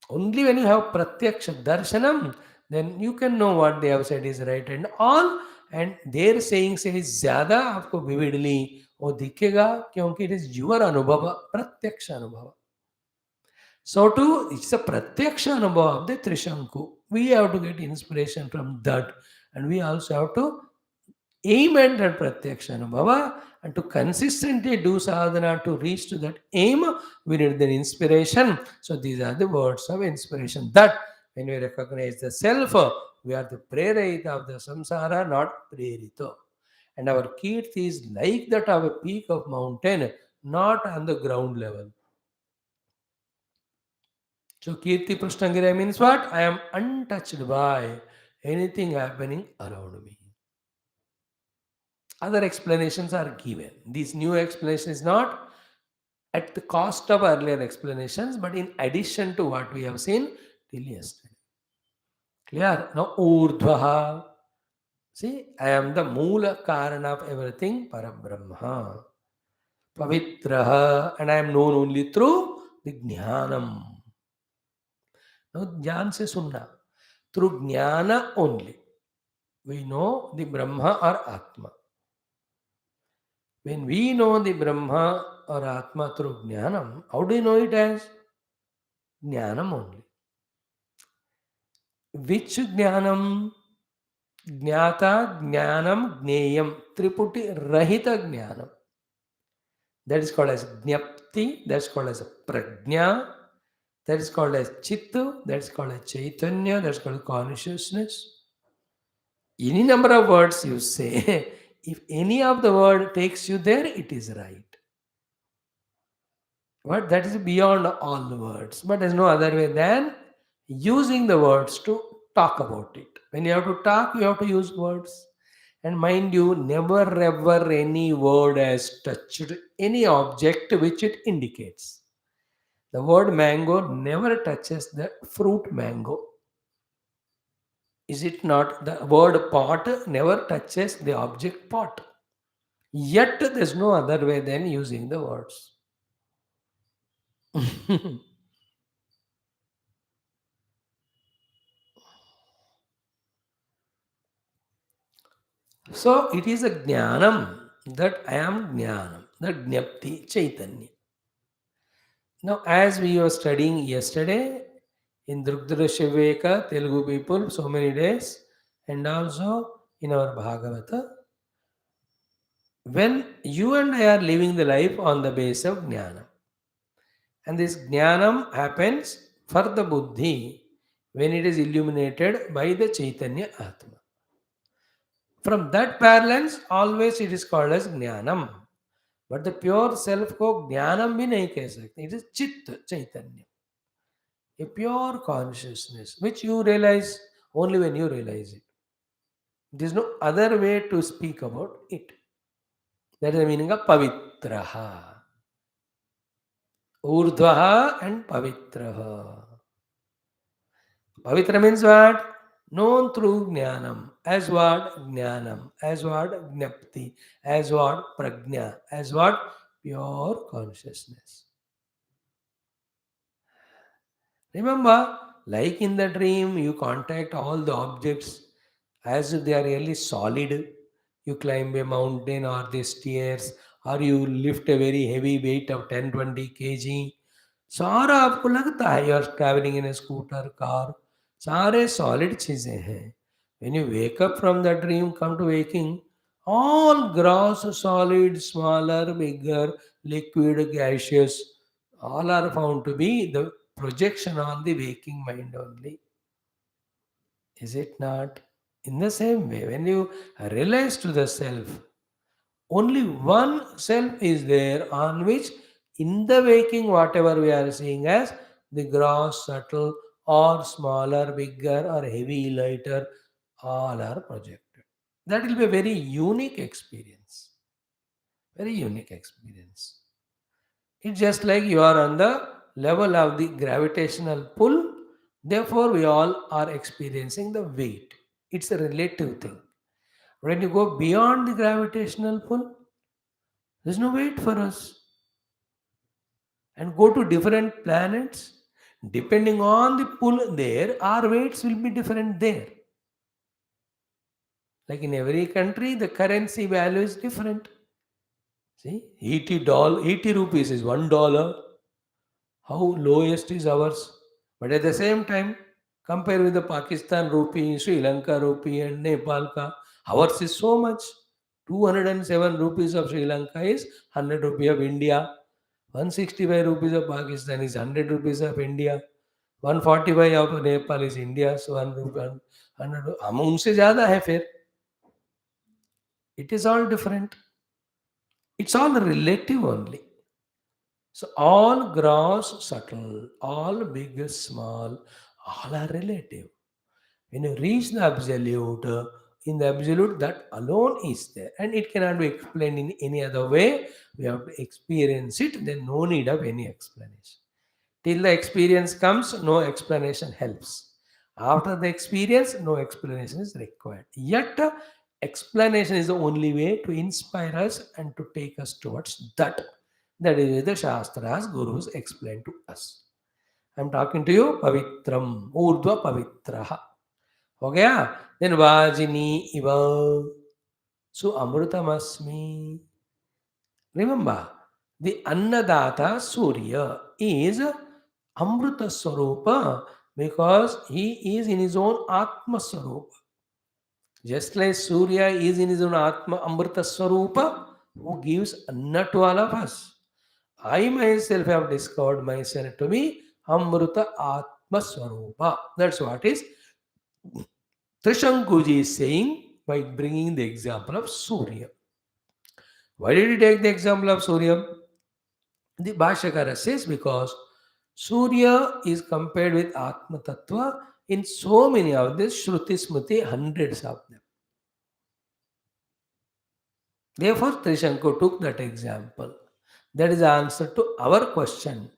Only when you have pratyaksha darshanam, then you can know what they have said is right and all. And their saying से ज़्यादा आपको vividly वो दिखेगा, क्योंकि it is your अनुभव, प्रत्यक्ष अनुभव. So too, it's a pratyaksha anubhava of the Trishanku. We have to get inspiration from that, and we also have to aim at that pratyaksha anubhava, and to consistently do sadhana to reach to that aim, we need the inspiration. So these are the words of inspiration. That when we recognize the self, we are the prerayita of the samsara, not prerito. And our kirti is like that of a peak of mountain, not on the ground level. So Kirti Prashnagiri means what? I am untouched by anything happening around me. Other explanations are given. This new explanation is not at the cost of earlier explanations, but in addition to what we have seen till yesterday. Clear? Now Urdhvaha. See, I am the Moola Karana of everything, Parabrahma. Pavitraha, and I am known only through the Jnanam. Now, Jnana se sunna. Through Jnana only, we know the Brahma or Atma. When we know the Brahma or Atma through Jnanam, how do you know it as? Jnanam only. Which Jnanam? Jnata, Jnanam, Jneyam, Triputi, Rahita Jnanam. That is called as Jnapti, that is called as Prajna, that is called as Chittu, that is called as Chaitanya, that is called consciousness. Any number of words you say, if any of the word takes you there, it is right. But that is beyond all the words. But there's no other way than using the words to talk about it. When you have to talk, you have to use words. And mind you, never ever any word has touched any object which it indicates. The word mango never touches the fruit mango. Is it not? The word pot never touches the object pot. Yet there's no other way than using the words. So it is a jnanam that I am jnanam, that jnapti chaitanya. Now, as we were studying yesterday in Drugdra Telugu people, so many days, and also in our Bhagavata, when you and I are living the life on the base of jnana, and this jnanam happens for the buddhi when it is illuminated by the Chaitanya Atma. From that parlance, always it is called as jnanam. But the pure self को ज्ञानम भी नहीं कह सकते. It is चित्त chaitanya, a pure consciousness which you realize only when you realize it. There is no other way to speak about it. That is the meaning of pavitraha. Urdhvaha and pavitraha. Pavitra means what? Known through jnanam. As what? Jnanam. As what? Jnapti. As what? Prajna. As what? Pure consciousness. Remember, like in the dream, you contact all the objects as if they are really solid. You climb a mountain or the stairs, or you lift a very heavy weight of 10-20 kg. सारा आपको लगता है, you are traveling in a scooter, car. सारे solid चीजें हैं. When you wake up from the dream, come to waking, all gross, solid, smaller, bigger, liquid, gaseous, all are found to be the projection on the waking mind only. Is it not? In the same way, when you realize to the self, only one self is there on which, in the waking, whatever we are seeing as the gross, subtle, or smaller, bigger, or heavy, lighter, all are projected. That will be a very unique experience. Very unique experience. It's just like you are on the level of the gravitational pull, therefore, we all are experiencing the weight. It's a relative thing. When you go beyond the gravitational pull, there's no weight for us. And go to different planets, depending on the pull there, our weights will be different there. Like in every country, the currency value is different. See, 80 rupees is $1. How lowest is ours? But at the same time, compare with the Pakistan rupee, Sri Lanka rupee, and Nepal ka, ours is so much. 207 rupees of Sri Lanka is 100 rupees of India. 165 rupees of Pakistan is 100 rupees of India. 145 of Nepal is India. So 100 हम उनसे ज़्यादा है फिर. It is all different. It's all relative only. So all gross, subtle, all big, small, all are relative. When you reach the absolute, in the absolute, that alone is there. And it cannot be explained in any other way. We have to experience it, then no need of any explanation. Till the experience comes, no explanation helps. After the experience, no explanation is required. Yet, explanation is the only way to inspire us and to take us towards that. That is the Shastras, Gurus explain to us. I am talking to you, Pavitram, Urdhva Pavitraha. हो गया. Then Vajini Iva. So Amrutamasmi. Remember, the Annadata Surya is Amrita Swarupa because he is in his own Atma Swarupa. Just like Surya is in his own Atma Amrita Swarupa, who gives Anna to all of us. I myself have discovered myself to be Amrita Atma Swarupa. That's what is Trishankuji is saying by bringing the example of Surya. Why did he take the example of Surya? The Bhashyakara says because Surya is compared with Atma Tattva in so many of the Shruti Smriti, hundreds of them. Therefore, Trishanku took that example. That is the answer to our question.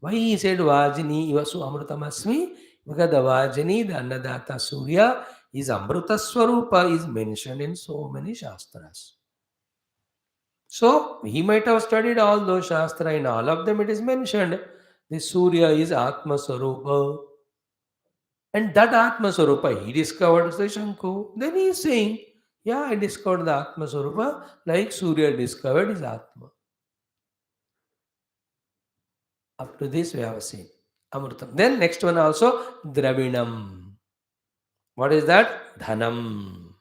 Why he said Vajini Ivasu Amrutamasmi? Because the Vajini, the Annadata Surya, is Amrita Swarupa, is mentioned in so many Shastras. So, he might have studied all those Shastra, in all of them it is mentioned. The Surya is Atma Swarupa. And that Atma Swarupa, he discovered Shanku. Then he is saying, yeah, I discovered the Atma Swarupa like Surya discovered his Atma. Up to this we have seen. Amrutam. Then next one also, Dravinam. What is that? Dhanam.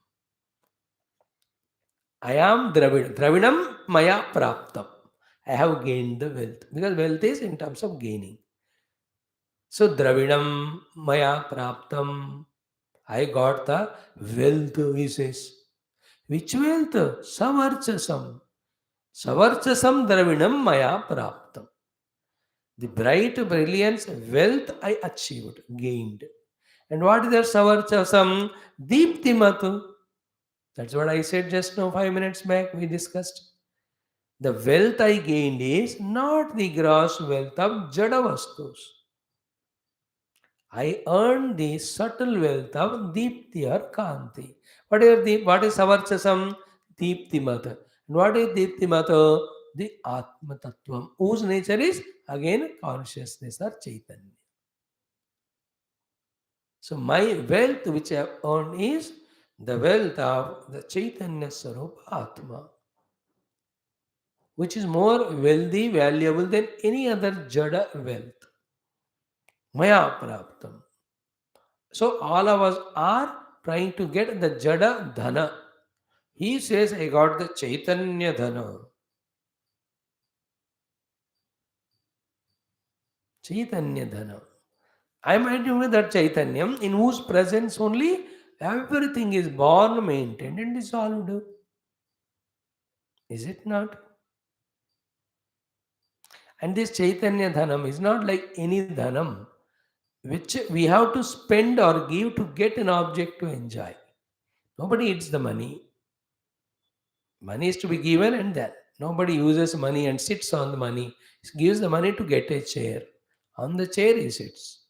I am Dravid. Dravinam Maya Praptam. I have gained the wealth. Because wealth is in terms of gaining. So Dravinam Maya Praptam. I got the wealth, he says. Which wealth? Savarchasam. Savarchasam Dravinam Maya Praptam. The bright brilliance, wealth I achieved, gained. And what is that Savarchasam? Deeptimatu. That's what I said just now, 5 minutes back, we discussed. The wealth I gained is not the gross wealth of Jadavastus. I earned the subtle wealth of Deepti or Kanti. What is Savarchasam? Deeptimata. And what is Deeptimata? The Atma Tattvam, whose nature is again consciousness or Chaitanya. So my wealth which I have earned is The wealth of the Chaitanya Sarupa Atma, which is more wealthy, valuable than any other Jada wealth. Maya Praptam. So all of us are trying to get the Jada Dhana. He says, I got the Chaitanya Dhana. Chaitanya Dhana. I am identifying that Chaitanyam in whose presence only everything is born, maintained, and dissolved. Is it not? And this Chaitanya Dhanam is not like any Dhanam which we have to spend or give to get an object to enjoy. Nobody eats the money. Money is to be given and then. Nobody uses money and sits on the money. He gives the money to get a chair. On the chair he sits.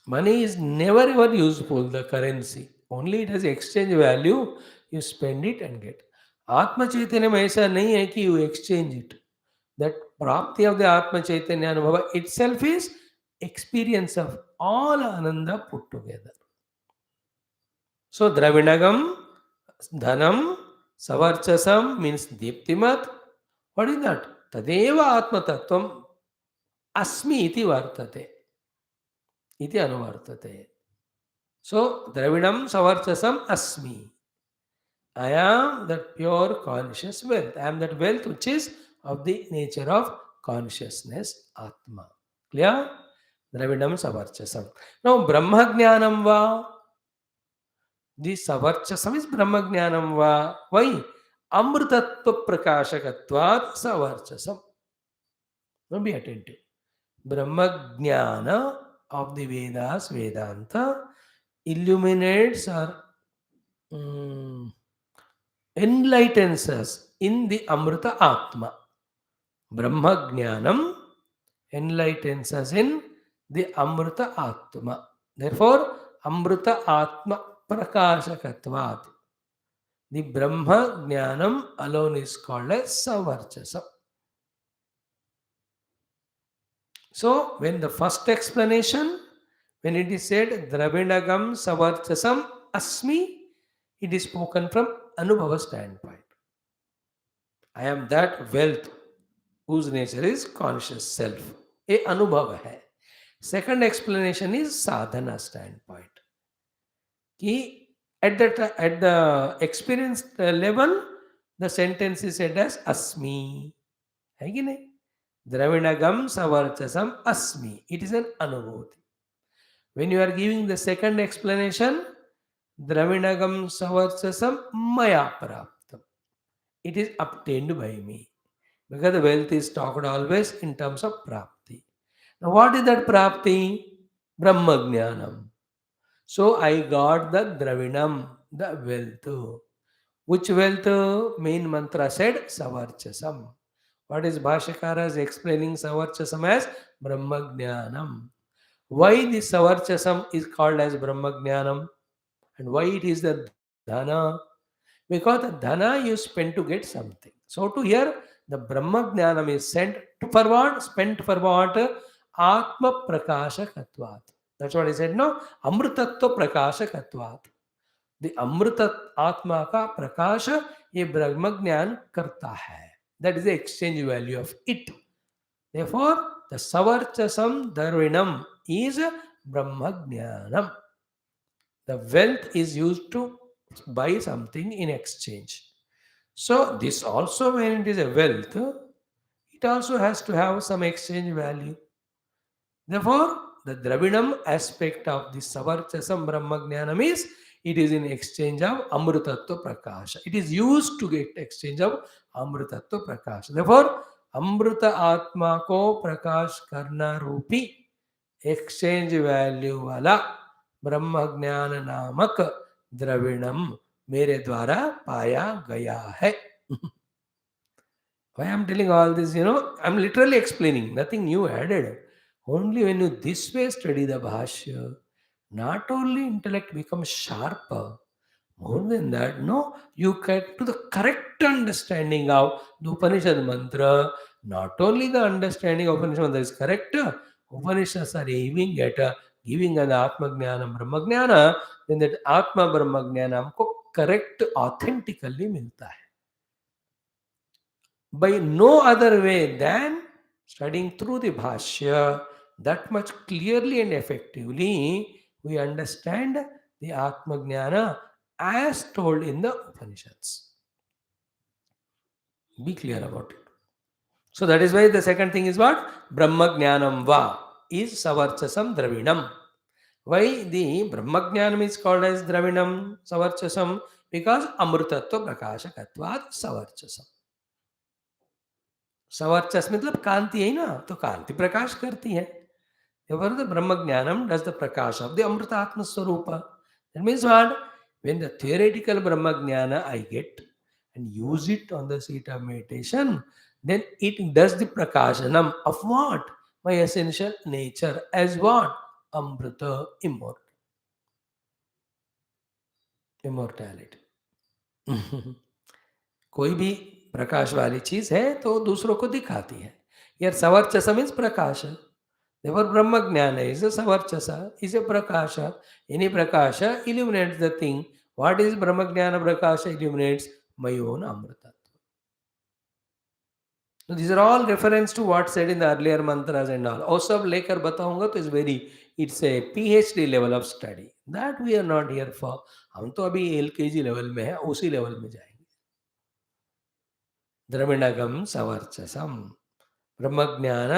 Money is never ever useful, the currency. Only it has exchange value. You spend it and get. Atma Chaitanya ऐसा नहीं है कि you exchange it. That prapti of the Atma Chaitanya Anubhava itself is experience of all Ananda put together. So Dravinagam, Dhanam, Savarchasam means Deeptimat. What is that? Tadeva Atma Tattvam Asmi iti vartate. Iti anuvartate. So Dravidam Savarchasam Asmi. I am that pure conscious wealth. I am that wealth which is of the nature of consciousness, Atma. Clear? Dravidam Savarchasam. Now Brahma Jnanam va. This Savarchasam is Brahma Jnanam va. Why? Amrutatva Prakashakatvat Savarchasam. Now be attentive. Brahma Jnana of the Vedas, Vedanta, illuminates or enlightens us in the Amrita Atma. Brahma Jnanam enlightens us in the Amrita Atma. Therefore, Amrita Atma Prakashakatvat. The Brahma Jnanam alone is called as Savarchasam. So, when the first explanation, when it is said Dravinagam Savarchasam Asmi, it is spoken from Anubhava standpoint. I am that wealth whose nature is conscious self. A Anubhava hai. Second explanation is Sadhana standpoint. Ki at the experience level, the sentence is said as Asmi. Hai ki nahi? Dravinagam Savarchasam Asmi. It is an Anubhuti. When you are giving the second explanation, Dravinagam Savarchasam Maya Praptam. It is obtained by me. Because the wealth is talked always in terms of Prapti. Now what is that Prapti? Brahma Jnanam. So I got the Dravinam, the wealth. Which wealth? Main mantra said Savarchasam. What is Bhashyakara is explaining Savarchasam as Brahma Jnanam. Why this Savarchasam is called as Brahma Jnanam? And why it is the Dhana? Because the Dhana you spend to get something. So to here, the Brahma Jnanam is sent for what? Spent for what? Atma Prakashakatvat. That's what he said, no? Amrutatva Prakashakatvat. The Amrutat Atma ka Prakasha, ye Brahma Jnan karta hai. That is the exchange value of it. Therefore, the Savarchasam Dharvinam is Brahma Jnanam. The wealth is used to buy something in exchange. So, this also, when it is a wealth, it also has to have some exchange value. Therefore, the Dravidam aspect of the Savarchasam Brahma Jnanam is, it is in exchange of Amrutatva Prakasha. It is used to get exchange of Amrutatva Prakasha. Therefore, Amruta Atma ko Prakash Karna Rupi exchange value wala Brahma Jnana Namak Dravidam मेरे द्वारा पाया गया है. Why I am telling all this, I am literally explaining, nothing new added. Only when you this way study the Bhashya, not only intellect becomes sharper, more than that, no, you get to the correct understanding of the Upanishad mantra. Not only the understanding of Upanishad mantra is correct, Upanishads are aiming at giving an Atma Jnana, Brahma Jnana, then that Atma Brahma Jnana हमको correct authentically मिलता है. By no other way than studying through the Bhashya, that much clearly and effectively we understand the Atma Jnana as told in the Upanishads. Be clear about it. So that is why the second thing is what? Brahma Jnanam Va is Savarchasam Dravinam. Why the Brahma Jnanam is called as Dravinam, Savarchasam? Because Amrutatva Prakashakatvat Savarchasam. Savarchas मतलब कांति है ना, तो कांति प्रकाश करती है. Therefore, the Brahma Jnanam does the prakash of the Amrita Atma Swarupa. That means what? When the theoretical Brahma Jnana I get and use it on the seat of meditation, then it does the prakashanam of what? My essential nature as what? Amrita, immortality. कोई भी प्रकाश वाली चीज है तो दूसरों को दिखाती है. Here Savarchasa means prakasha. Therefore, Brahma Jnana is a Savarchasa, is a Prakasha. Any Prakasha illuminates the thing. What is Brahma Jnana Prakasha illuminates? My own Amrita. So these are all reference to what said in the earlier mantras and all. वो सब लेकर बताऊंगा तो it's a PhD level of study. That we are not here for. हम तो अभी LKG level में है, उसी level में जाएंगे. द्रविणगम सवर्चसम ब्रह्मज्ञान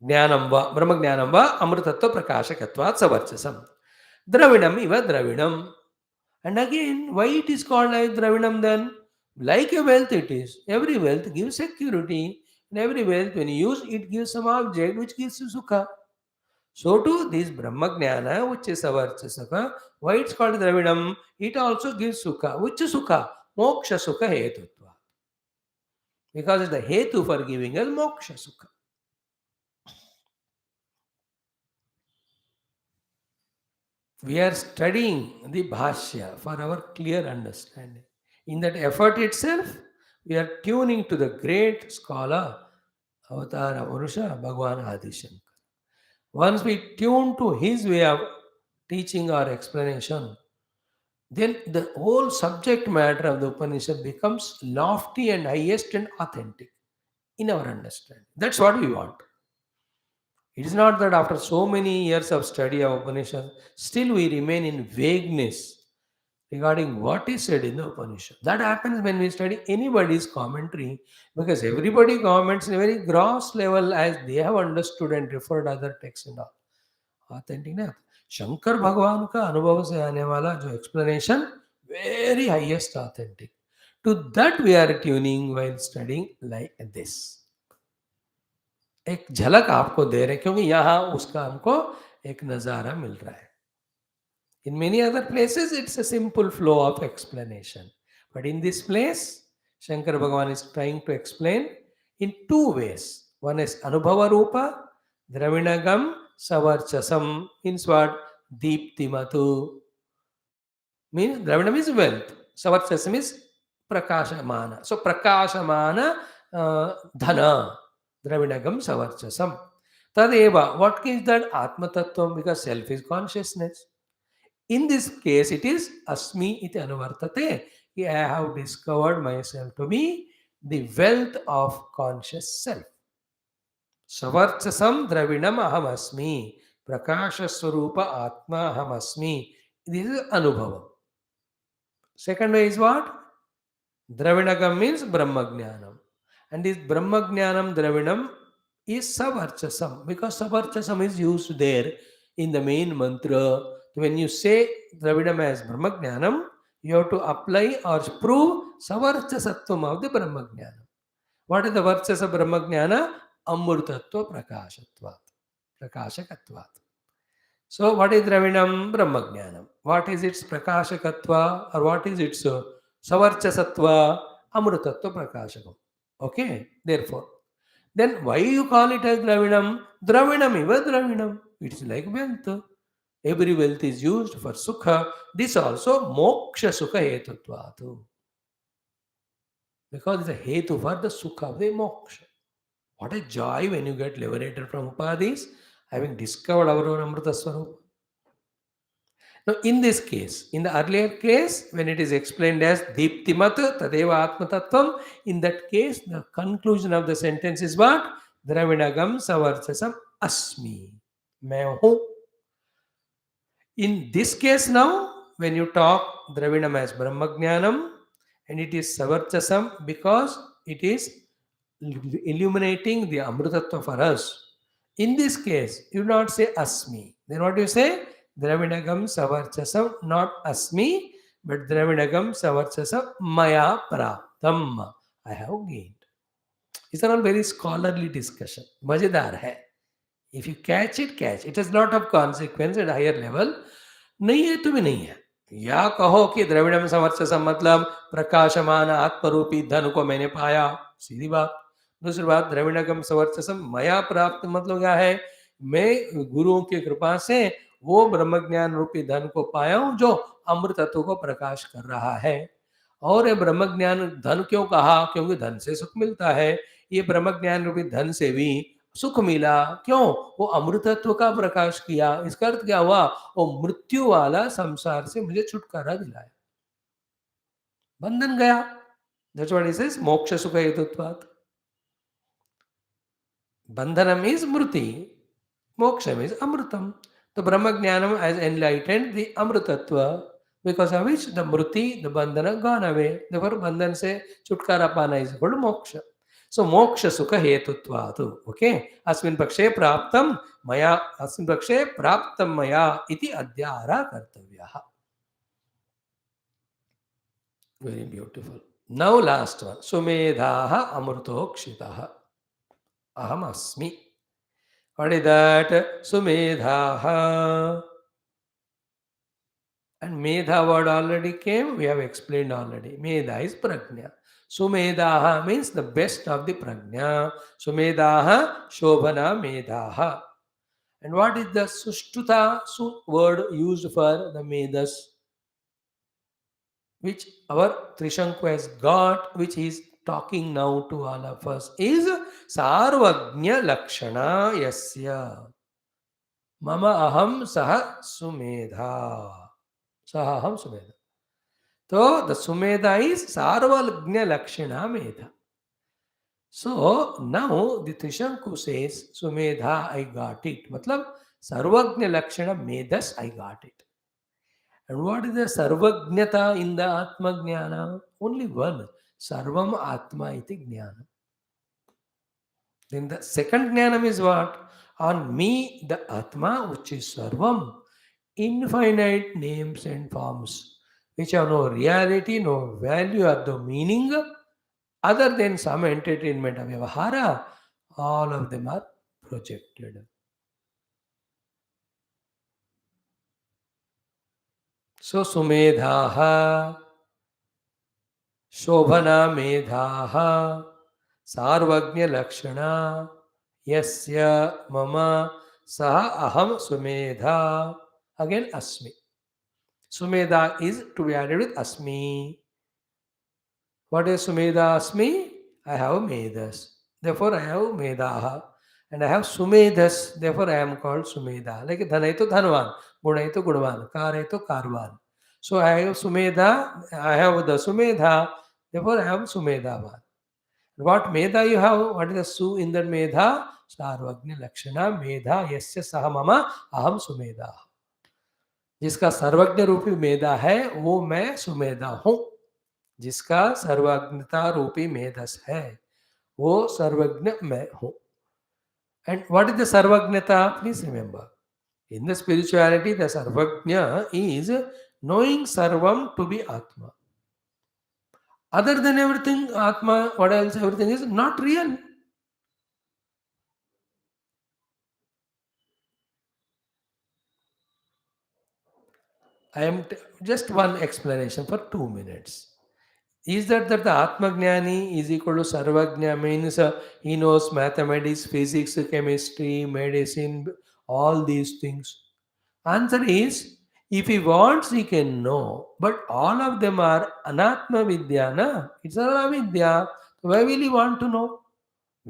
ज्ञानम व ब्रह्मज्ञानम व अमृतत्व प्रकाशकत्वात् सवर्चसम द्रविणम इव द्रविणम. And again, why it is called as Dravinam then? Like a wealth it is. Every wealth gives security. And every wealth, when you use it, gives some object which gives you sukha. So too, this Brahma Jnana, which is Savarchasaka, why it's called Dravinam? It also gives sukha. Which is sukha? Moksha sukha hetutva. Because it's the hetu for giving us moksha sukha. We are studying the Bhashya for our clear understanding. In that effort itself, we are tuning to the great scholar, Avatara Purusha, Bhagavan Adi Shankara. Once we tune to his way of teaching or explanation, then the whole subject matter of the Upanishad becomes lofty and highest and authentic in our understanding. That's what we want. It is not that after so many years of study of Upanishad, still we remain in vagueness regarding what is said in the Upanishad. That happens when we study anybody's commentary, because everybody comments in a very gross level as they have understood and referred other texts and all. Authentic नहीं. शंकर भगवान का अनुभव से आने वाला जो explanation, very highest authentic. To that we are tuning while studying like this. एक झलक आपको दे रहे क्योंकि यहाँ उसका हमको एक नजारा मिल रहा है. In many other places, it's a simple flow of explanation. But in this place, Shankara Bhagavan is trying to explain in two ways. One is Anubhava Rupa, Dravinagam, Savarchasam, means what? Deeptimatu. Means Dravinam is wealth. Savarchasam is Prakashamana. So Prakashamana Dhana. Dravinagam Savarchasam. Tadeva. What is that? Atma Tattvam, because self is consciousness. In this case, it is Asmi iti anuvartate. I have discovered myself to be the wealth of conscious self. Savarchasam Dravinam aham asmi. Prakasha Swarupa Atma aham asmi. This is Anubhava. Second way is what? Dravinagam means Brahmajnanam. And this Brahmajnanam Dravinam is Savarchasam, because Savarchasam is used there in the main mantra. When you say Dravidam as Brahmajnanam, you have to apply or prove Savarchasatvam of the Brahmajnanam. What is the Varchasa Brahmajnana? Amurtatva Prakashatvat. Prakashakatvat. So what is Dravidam? Brahmajnanam. What is its Prakashakatva, or what is its Savarchasatva? Amrutatva Prakashakam. Okay, therefore. Then why you call it as Dravinam? Dravinam iva Dravinam. It's like wealth. Every wealth is used for sukha. This also moksha sukha hetutvatu. Because it's a hetu for the sukha of the moksha. What a joy when you get liberated from upadhis, having discovered our own Amrita Swarupa. Now, in this case, in the earlier case, when it is explained as Deeptimat Tadeva Atmatattvam, in that case, the conclusion of the sentence is what? Dravinagam Savarchasam Asmi. मैं हूँ. In this case now, when you talk Dravinam as Brahmajnanam, and it is Savarchasam because it is illuminating the Amrutattva for us. In this case, you do not say Asmi. Then what do you say? Dravinagam Savarchasam, not Asmi, but Dravinagam Savarchasam Maya Praptam. I have gained. These are all very scholarly discussion. Majedar hai. If you catch it, catch. It is not of consequence at a higher level. नहीं है तो भी नहीं है. या कहो कि द्रविड़म समर्चसम मतलब प्रकाशमान आत्मरूपी धन को मैंने पाया, सीधी बात. दूसरी बात, द्रविणगम समर्चसम मया प्राप्त मतलब क्या है? मैं गुरुओं की कृपा से वो ब्रह्मज्ञान रूपी धन को पाया हूं जो अमृत तत्व को प्रकाश कर रहा है. और ये ब्रह्मज्ञान धन क्यों कहा? क्योंकि धन से सुख मिलता है. ये ब्रह्मज्ञान रूपी धन से भी सुख मिला. क्यों? वो अमृतत्व का प्रकाश किया. इसका अर्थ क्या हुआ? वो मृत्यु वाला संसार से मुझे छुटकारा दिलाया, बंधन गया. That's what he says, मोक्ष सुख हेतुत्वात्. बंधनम is mruti, moksham is amrutam. The Brahma Jnanam has enlightened the amrutatva, because of which the mruti, the bandhana gone away. Therefore, bandhan se chutkara pana is called moksha. So, moksha sukha hetutvatu. Okay. Asmin pakshe praptam maya, asmin pakshe praptam maya iti adhyara kartavyaha. Very beautiful. Now, last one. Sumedhaha amrutokshitaha. Aham asmi. What is that? Sumedhaha. And Medha word already came, we have explained already. Medha is Prajna. Sumedhaha means the best of the Prajna. Sumedhaha, Shobhana Medhaha. And what is the Sushtuta word used for the Medas? Which our Trishanku has got, which is talking now to all of us, is Sarvagnya Lakshana Yasya. Mama Aham Saha Sumedha. Sahaham Sumedha. So the Sumedha is Sarvalagnya Lakshana Medha. So now the Trishanku says Sumedha, I got it. Matlab Sarvagnya Lakshana Medhas, I got it. And what is the Sarvagnyata in the Atma Jnana? Only one. Sarvam Atma iti Jnana. Then the second Jnanam is what? On me, the Atma, which is Sarvam, infinite names and forms, which have no reality, no value or no meaning, other than some entertainment of Vyavahara, all of them are projected. So, Sumedhaha, Shobhana Medhaha, Sarvagnya Lakshana, Yasya Mama, Saha Aham Sumedha. Again, Asmi. Sumedha is to be added with Asmi. What is Sumedha Asmi? I have Medas. Therefore, I have Medaha. And I have Sumedhas. Therefore, I am called Sumedha. Like Dhana to Dhanvan, Guna to Gudvan, Kar to Karvan. So, I have Sumedha. I have the Sumedha. Therefore, I have Sumedhavan. What Medha you have? What is the Su in that Medha? Sarvagnya Lakshana Medha Yasya Sahamama Aham Sumedha. जिसका सर्वज्ञ रूपी मेधा है वो मैं सुमेधा हूं. जिसका सर्वज्ञता रूपी मेधस है वो सर्वज्ञ मैं हूं. And what is the sarvajnata? Please remember, in the spirituality, the sarvajna is knowing sarvam to be Atma. Other than everything, Atma, what else, everything is not real. I am just one explanation for 2 minutes. Is that the Atma Jnani is equal to Sarvajna, means he knows mathematics, physics, chemistry, medicine, all these things? Answer is, if he wants, he can know. But all of them are Anatma Vidya, na? It's all Avidya. Why will he want to know?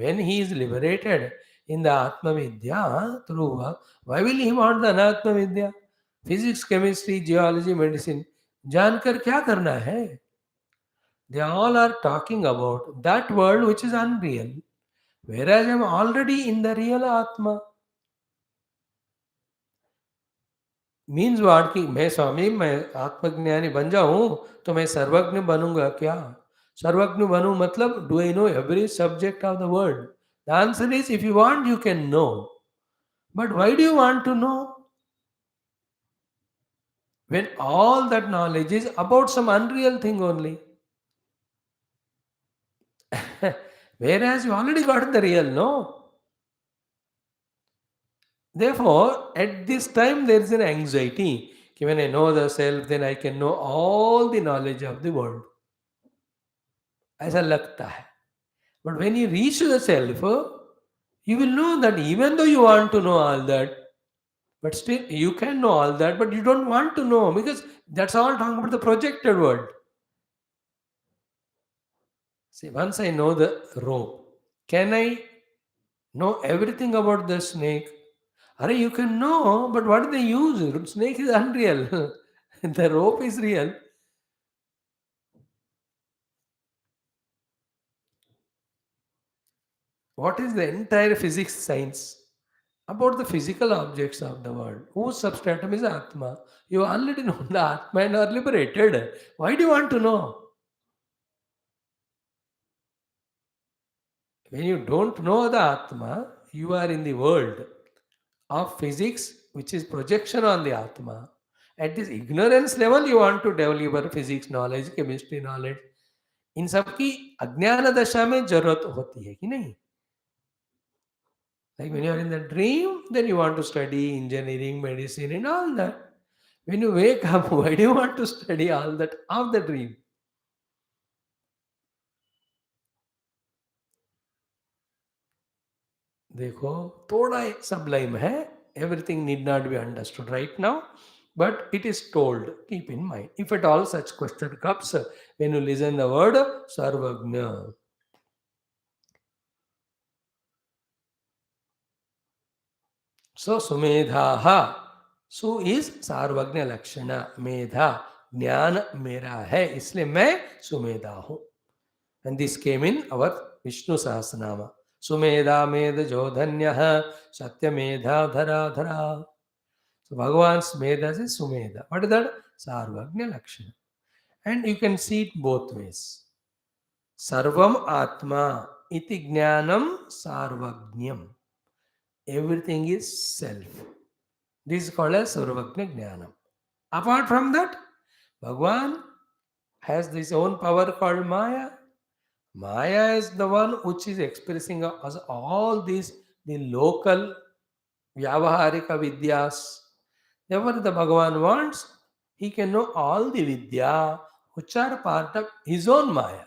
When he is liberated in the Atma Vidya through, why will he want the Anatma Vidya? Physics, chemistry, geology, medicine. जानकर क्या करना है? They all are talking about that world which is unreal, whereas I am already in the real Atma. Means what कि मैं स्वामी मैं आत्मज्ञानी बन जाऊं तो मैं सर्वज्ञ बनूंगा क्या? सर्वज्ञ बनूं मतलब do I know every subject of the world? The answer is if you want you can know, but why do you want to know when all that knowledge is about some unreal thing only? Whereas you already got the real, no? Therefore, at this time there is an anxiety. When I know the self, then I can know all the knowledge of the world. ऐसा लगता है. But when you reach to the self, you will know that even though you want to know all that, but still you can know all that, but you don't want to know because that's all talking about the projected world. See, once I know the rope, can I know everything about the snake? Are you can know, but what do they use? Snake is unreal. The rope is real. What is the entire physics science? About the physical objects of the world. Whose substratum is Atma? You already know the Atma and are liberated. Why do you want to know? When you don't know the Atma, you are in the world of physics, which is projection on the Atma. At this ignorance level, you want to develop your physics knowledge, chemistry knowledge. इन सब की अज्ञान दशा में जरूरत होती है कि नहीं? Like when you are in the dream, then you want to study engineering, medicine, and all that. When you wake up, why do you want to study all that of the dream? देखो थोड़ा sublime है. Everything need not be understood right now, but it is told. Keep in mind. If at all such question comes, when you listen the word Sarvagna. So Sumedhaha. Su is Sarvagna Lakshana. Medha ज्ञान मेरा है इसलिए मैं सुमेधा हूं. And this came in our Vishnu Sahasranama. Sumedha Medha Dhanya Satyamedha Dhara Dhara. So Bhagavan's Medha is Sumedha. What is that? Sarvagnya Lakshana. And you can see it both ways. Sarvam Atma iti Jnanam Sarvagnyam. Everything is self. This is called as Sarvagnya Jnanam. Apart from that, Bhagavan has this own power called Maya. Maya is the one which is expressing us all these the local Vyavaharika Vidyas. Whatever the Bhagavan wants, he can know all the Vidya which are part of his own Maya.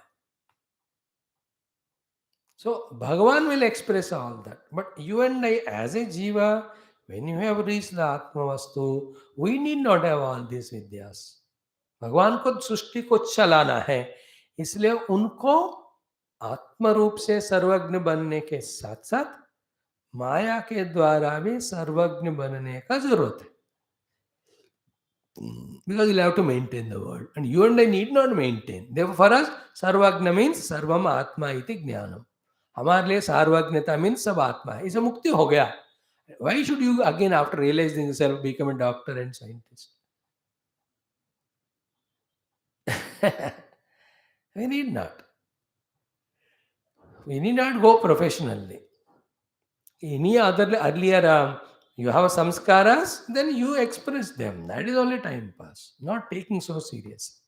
So Bhagavan will express all that. But you and I as a Jiva, when you have reached the Atma Vastu, we need not have all these Vidyas. भगवान को सृष्टि को चलाना है, इसलिए उनको आत्म रूप से सर्वज्ञ बनने के साथ साथ माया के द्वारा भी सर्वज्ञ बनने का जरूरत है. Because you'll have to maintain the world, and you and I need not maintain. Therefore, for us, सर्वज्ञ means सर्वम आत्मा इति ज्ञानम. हमारे लिए सर्वज्ञता means सब आत्मा है. इसे मुक्ति हो गया. Why should you again, after realizing yourself, become a doctor and scientist? We need not. We need not go professionally. Any other earlier, you have samskaras, then you express them. That is only time pass, not taking so serious.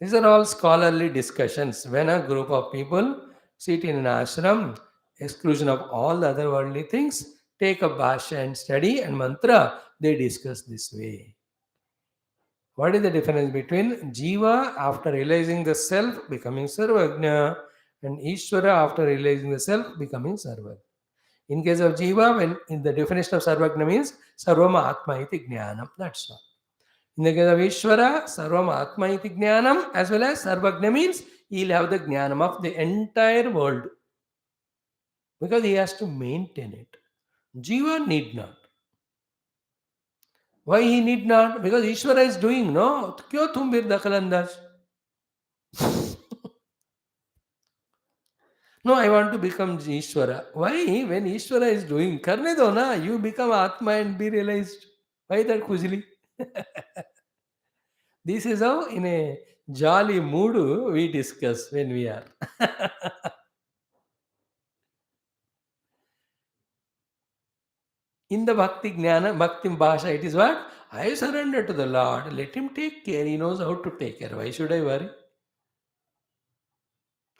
These are all scholarly discussions. When a group of people sit in an ashram, exclusion of all the other worldly things, take a bhashya and study and mantra, they discuss this way. What is the difference between Jiva after realizing the self becoming Sarvagna and Ishvara after realizing the self becoming Sarvagna? In case of Jiva, when in the definition of Sarvagna means Sarvama Atma iti Jnanam. That's all. In the case of Ishvara, Sarvama Atma iti Jnanam as well as Sarvagna means he'll have the Jnanam of the entire world. because he has to maintain it. Jiva need not. Why he need not? Because Ishvara is doing, no? क्यों तुम फिर दखलंदाज? No, I want to become Ishvara. Why? When Ishvara is doing, karne do na. You become Atma and be realized. Why that khujli? This is how, in a jolly mood, we discuss when we are. In the Bhakti Jnana, Bhakti Bhasha, it is what? I surrender to the Lord. Let Him take care. He knows how to take care. Why should I worry?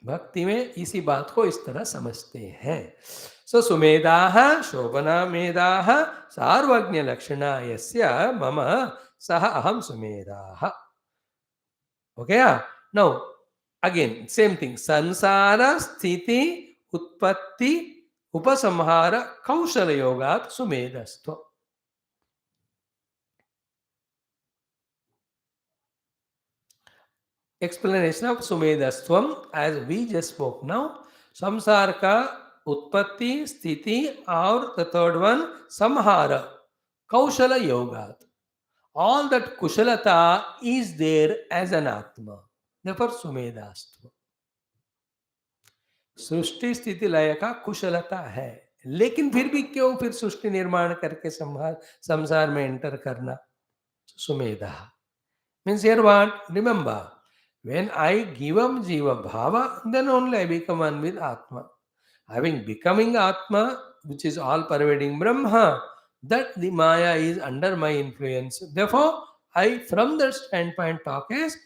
भक्ति में इसी बात को इस तरह समझते हैं. सो सुमेधाः शोभना मेधाः सार्वज्ञ लक्षणा यस्य मम सह अहम सुमेधाः. Okay. Now again same thing. संसार स्थिति उत्पत्ति उपसंहार कौशल योगात् सुमेधस्त्व. Explanation of Sumedhastvam, as we just spoke now. Samsara ka utpatti, sthiti, or the third one, samhara, kaushala yogat. All that kushalata is there as an atma. Therefore, Sumedhastva. सृष्टि स्थिति लय का कुशलता है, लेकिन फिर भी क्यों फिर सृष्टि निर्माण करके संसार में एंटर करना? Sumedha means here what? Remember, when I give up Jiva Bhava, then only I become one with Atma. Having becoming Atma, which is all pervading Brahma, that the Maya is under my influence. Therefore, I, from that standpoint, talk as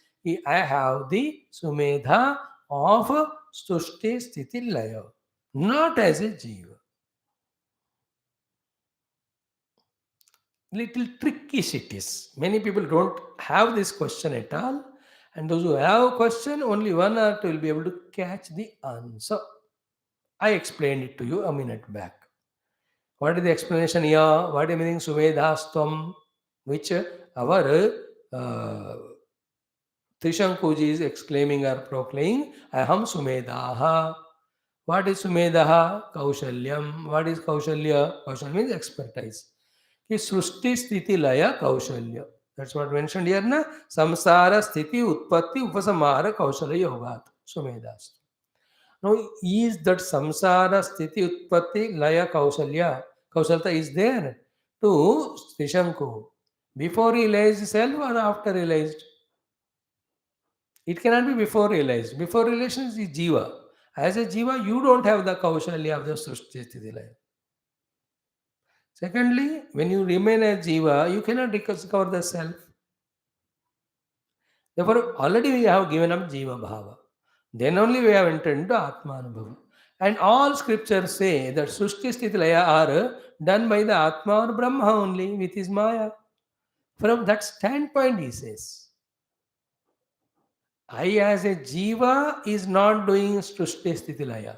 I have the Sumedha of Stushti Sthiti Laya, not as a Jiva. Little trickish it is. Many people don't have this question at all. And those who have a question, only one or two will be able to catch the answer. I explained it to you a minute back. What is the explanation here? What is meaning Sumedhastvam? Which our Trishankuji is exclaiming or proclaiming, Aham Sumedaha. What is Sumedaha? Kaushalyam. What is Kaushalya? Kaushalya means expertise. कि सृष्टि स्थिति लय कौशल्य. That's what mentioned here ना. संसार स्थिति उत्पत्ति उपसंहार कौशल्य योगात् सुमेधास्तु. Now is that samsara sthiti utpatti laya kaushalya, kausalta is there to Trishanku before he realized self or after realized? It cannot be before realized. Before realization is jiva. As a jiva, you don't have the kaushalya of the srishti sthiti laya. Secondly, when you remain a jiva, you cannot discover the self. Therefore, already we have given up jiva bhava. Then only we have entered into Atma Anubhava. And all scriptures say that Sushti Sthiti Laya are done by the Atma or Brahma only with his Maya. From that standpoint, he says, I as a Jiva is not doing Sushti Sthiti Laya.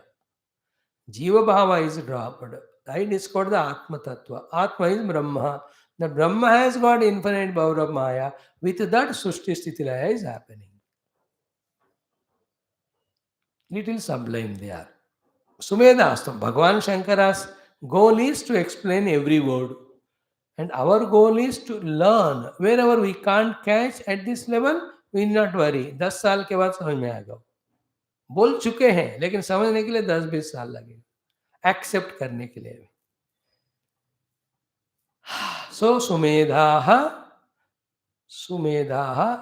Jiva Bhava is dropped. I discovered the Atma Tattva. Atma is Brahma. The Brahma has got infinite power of Maya. With that, Sushti Sthiti Laya is happening. Little sublime they are. Sumedhastam, Bhagavan Shankara's goal is to explain every word. And our goal is to learn. Wherever we can't catch at this level, we need not worry. 10 साल के बाद समझ में आएगा. बोल चुके हैं, लेकिन समझने के लिए 10-20 साल लगेगा. एक्सेप्ट करने के लिए. So, Sumedhaha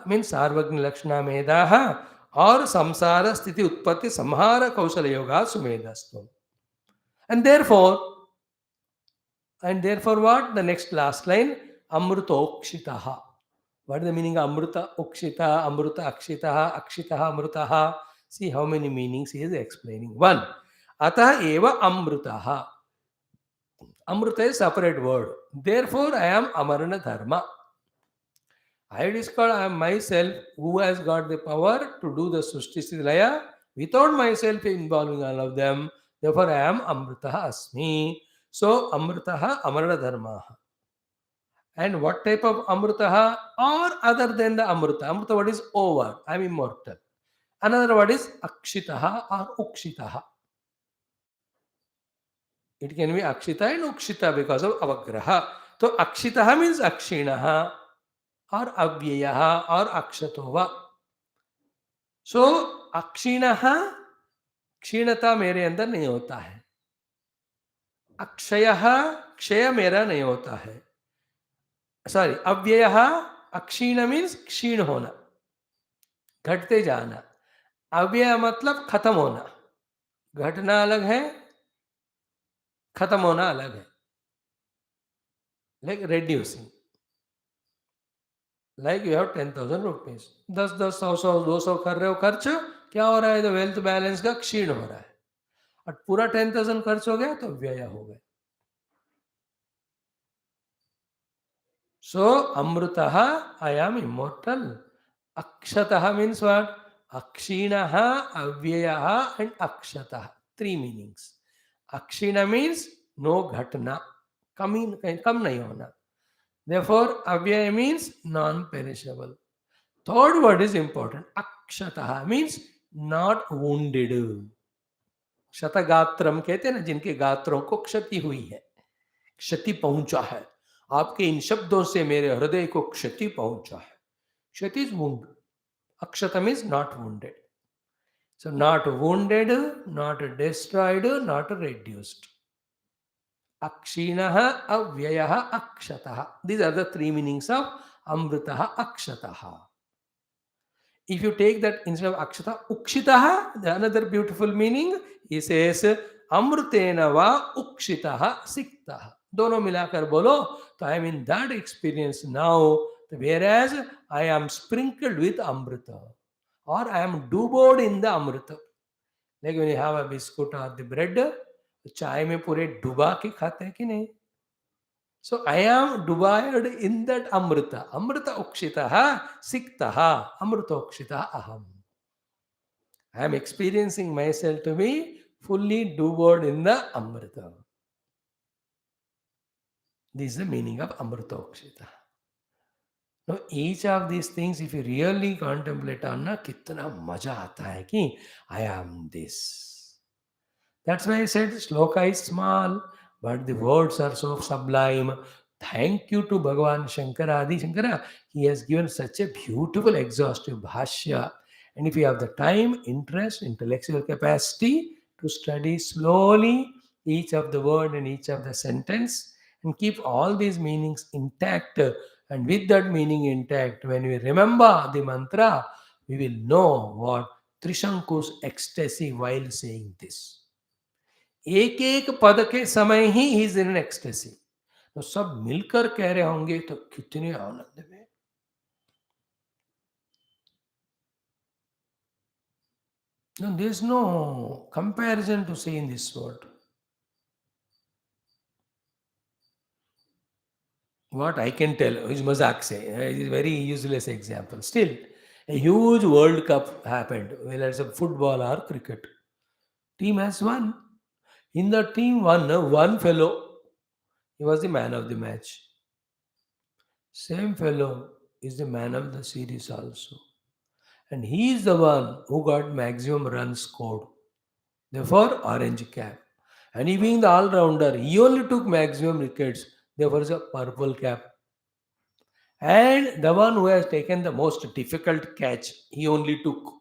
means Sarvagna Lakshana Medhaha or Samsara Sthiti Utpatti Samhara Kausala Yoga Sumedhastvam. And therefore what? The next last line, Amrutokshitaha. What is the meaning of Amruta Okshita, Amruta Akshitaha, Akshitaha Amrutaha? See how many meanings he is explaining. One, Ataha Eva Amrutaha. Amruta is separate word. Therefore, I am Amarana Dharma. I discover I am myself who has got the power to do the Sushti Sthiti Laya without myself involving all of them. Therefore, I am Amrutaha Asmi. So, Amrutaha Amarana Dharma. And what type of Amrutaha? Or other than the Amruta. Amruta word is over. I am immortal. Another word is Akshitaha or Ukshitaha. It can be akshita and ukshita because of avagraha. So akshitaha means akshinaha or avyayaha or akshatova. So akshinaha क्षीणता मेरे अंदर नहीं होता है, अक्षयः क्षय मेरा नहीं होता है, सॉरी अव्ययः अक्षीण मीन्स क्षीण होना, घटते जाना, अव्यय मतलब खत्म होना, घटना अलग है, खत्म होना अलग है, like reducing, like you have 10,000 rupees, 10 100 200 कर रहे हो खर्च, क्या हो रहा है, तो वेल्थ बैलेंस का क्षीण हो रहा है, और पूरा 10,000 खर्च हो गया तो व्यय हो गया. So amrutaha, I am immortal. Akshataha means what? Akshinaha, avyayaha and akshataha. 3 meanings. Akshina means no ghatna, kam nahi hona. Therefore avyaya means non-perishable. Third word is important. Akshataha means not wounded. शतगात्रम कहते हैं ना, जिनके गात्रों को क्षति हुई है, क्षति पहुंचा है, आपके इन शब्दों से मेरे हृदय को क्षति पहुंचा है. क्षति इज वुंड, अक्षतम is not wounded. So not wounded, not destroyed, not reduced. अक्षीणः, अव्ययः, अक्षतः. These are the 3 meanings of amrutah, akshatah. If you take that instead of akshata, ukshitah, the another beautiful meaning, he says amrutena va ukshitah siktah. दोनों मिलाकर बोलो तो I am in that experience now, whereas I am sprinkled with amrita, or I am dubboed in the amrita. Like when you have a biscuit or the bread, चाय में पूरे डुबा के खाते हैं कि नहीं? So I am devoured in that amrita. Amrita ukshitaha siktaha. Amrita ukshitaha aham. I am experiencing myself to be fully devoured in the amrita. This is the meaning of amrita ukshita. Now each of these things, if you really contemplate on, na kitna maja aata hai ki I am this. That's why I said shloka is small, but the words are so sublime. Thank you to Bhagavan Shankara, Adi Shankara. He has given such a beautiful, exhaustive bhashya. And if you have the time, interest, intellectual capacity to study slowly each of the word and each of the sentence and keep all these meanings intact, and with that meaning intact, when we remember the mantra, we will know what Trishanku's ecstasy while saying this. एक एक पद के समय he is in ecstasy. तो सब मिलकर कह रहे होंगे तो कितने आनंद में. No, there is no comparison to say in this world. What I can tell is Mazak say, it is a very useless example. Still, a huge World Cup happened, whether it's a football or cricket. Team has won. In the team, one fellow, he was the man of the match. Same fellow is the man of the series also. And he is the one who got maximum runs scored. Therefore, orange cap. And he being the all-rounder, he only took maximum wickets. Therefore, it's a purple cap. And the one who has taken the most difficult catch, he only took.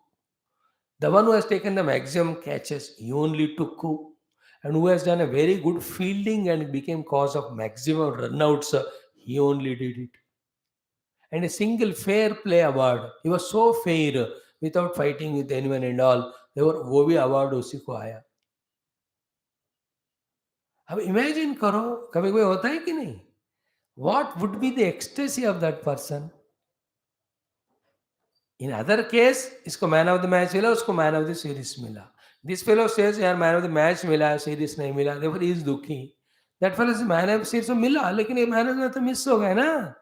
The one who has taken the maximum catches, he only took. And who has done a very good fielding and became cause of maximum runouts, he only did it. And a single fair play award. He was so fair without fighting with anyone and all. Therefore, वो भी award उसी को आया. अब imagine करो, कभी कोई होता है कि नहीं? What would be the ecstasy of that person? In other case, इसको man of the match मिला, उसको man of the series मिला. This fellow says यार man of the match मिला, series नहीं मिला, therefore he is दुखी. That fellow is man of the series मिला, लेकिन ये man of the match तो मिस हो गया ना.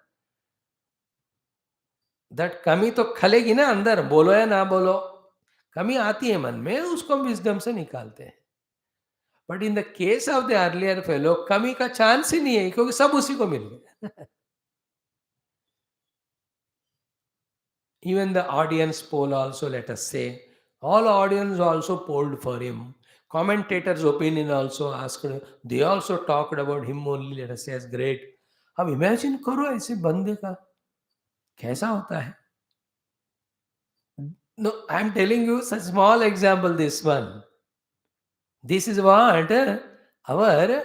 That कमी तो खलेगी ना अंदर, बोलो या ना बोलो. कमी आती है मन में, उसको हम विजडम से निकालते हैं. But in the case of the earlier fellow, कमी का चांस ही नहीं है, क्योंकि सब उसी को मिल गया. Even the audience poll also, let us say, all audience also polled for him. Commentators' opinion also asked. They also talked about him only. Let us say as great. अब imagine करो ऐसे बंदे का कैसा होता है. No, I am telling you such small example. This one. This is what our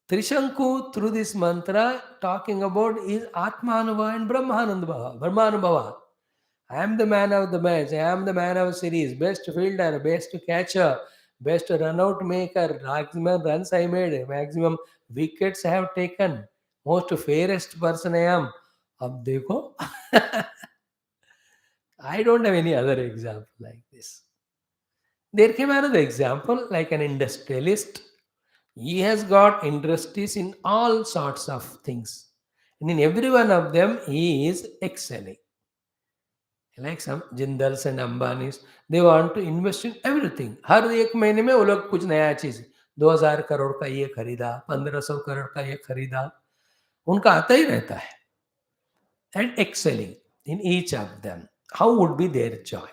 Trishanku through this mantra talking about is Atmanubhava and Brahmanubhava. I am the man of the match. I am the man of series. Best fielder, best catcher, best run out maker. Maximum runs I made. Maximum wickets I have taken. Most fairest person I am. Ab dekho. I don't have any other example like this. There came another example like an industrialist. He has got industries in all sorts of things. And in every one of them, he is excelling. Like some Jindals and Ambanis, they want to invest in everything. हर एक महीने में वो लोग कुछ नया चीज 2000 करोड़ का ये खरीदा 1500 करोड़ का ये खरीदा उनका आता ही रहता है. And excelling in each of them. How would be their joy?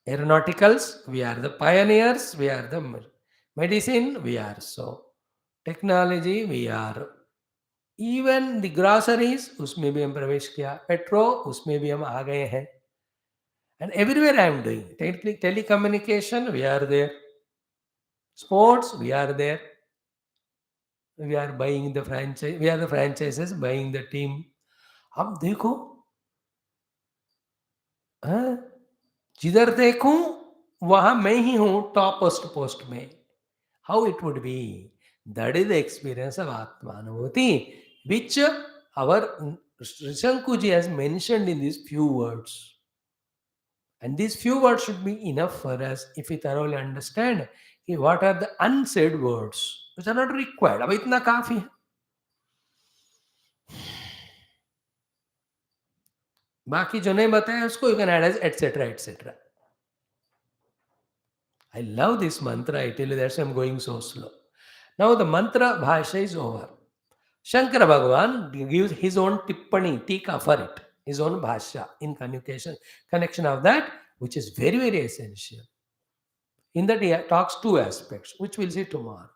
Aeronauticals, we are the pioneers, we are the medicine, we are so. Technology, we are. Even the groceries, उसमें भी हम प्रवेश किया. Petrol, उसमें भी हम आ गए हैं. And everywhere I am doing. Telecommunication, we are there. Sports, we are there. We are buying the franchise. We are the franchises buying the team. अब देखो, हाँ, जिधर देखूं वहां मैं ही हूं टॉप पोस्ट में. How it would be? That is the experience of Atmanuvati, which our Trishankuji has mentioned in these few words. And these few words should be enough for us if we thoroughly understand what are the unsaid words which are not required. अब इतना काफी है. बाकी जो नहीं बताया उसको you can add as etc. etc. I love this mantra. I tell you that's why I'm going so slow. Now the mantra bhasha is over. Shankara Bhagavan gives his own tippani, tika for it, his own bhasha in connection of that, which is very, very essential. In that he talks two aspects, which we'll see tomorrow.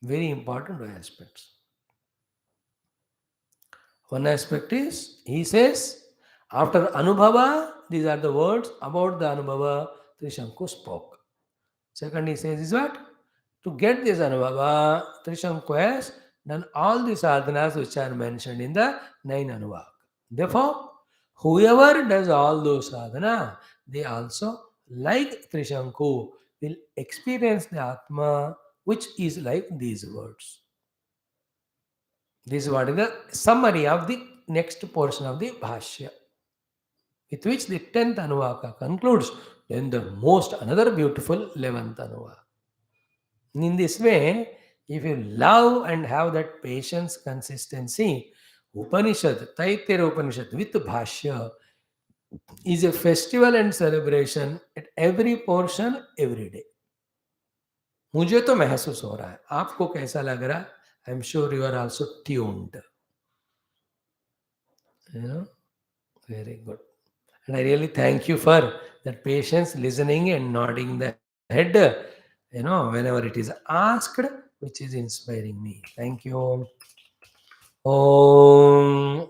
Very important two aspects. One aspect is, he says, after Anubhava, these are the words about the Anubhava Trishanku spoke. Second, he says is what? To get this Anubhava, Trishanku has done all the sadhanas which are mentioned in the 9 Anuvaka. Therefore, whoever does all those sadhana, they also, like Trishanku, will experience the Atma, which is like these words. This is what is the summary of the next portion of the Bhashya, with which the 10th Anuvaka concludes. Then the most another beautiful 11th Anuvaka. In this way, if you love and have that patience, consistency, Upanishad, Taittiriya Upanishad with Bhashya is a festival and celebration at every portion, every day. मुझे तो महसूस हो रहा है. आपको कैसा लग रहा है? I am sure you are also tuned. You know, very good. And I really thank you for that patience, listening and nodding the head, whenever it is asked, which is inspiring me. Thank you. Om,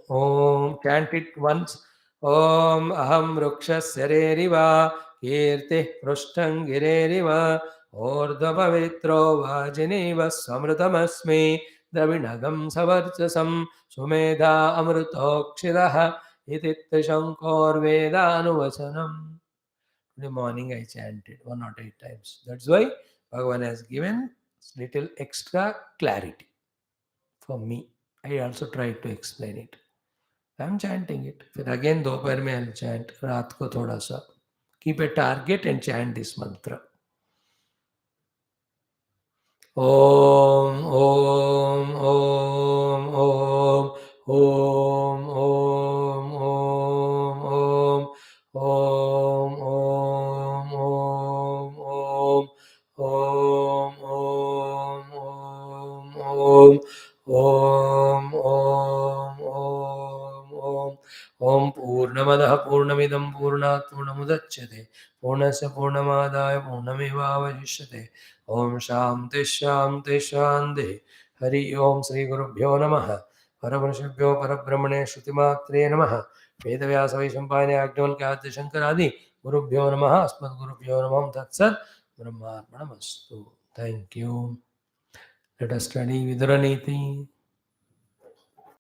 chant it once. Om aham rukshasya reriva kirti prushtang gireriva ordhavavitro vajiniva samrutamasmi dravinagam savarchasam sumedha amrutokshiraha iti Trishankor Vedanuvachanam. Today morning I chanted 108 times. That's why Bhagavan has given little extra clarity for me. I also tried to explain it. I am chanting it. फिर again दोपहर में I'll chant. रात को थोड़ा सा. Keep a target and chant this mantra. Om, Om, Om, Om, Om, Om, Om, Om, Om, Om, Om, Om, Om, Om, Om, Om, Om, Om, Om, Om Purnamadaha पूर्णमिदं पूर्णात् पूर्णमुदच्यते पूर्णस्य पूर्णमादाय पूर्णमेवावशिष्यते। ओम शांति शांति शांति। हरि ओम श्री गुरुभ्यो नमः। परमर्षिभ्यो परब्रह्मणे श्रुतिमात्रे नमः। वेदव्यास वैशंपायने याज्ञवल्क्य आद्य शंकरादि गुरुभ्यो नमः। अस्मद्गुरुभ्यो नमः। तत्सत् ब्रह्मार्पणमस्तु। Thank you. Let us study Viduraniti.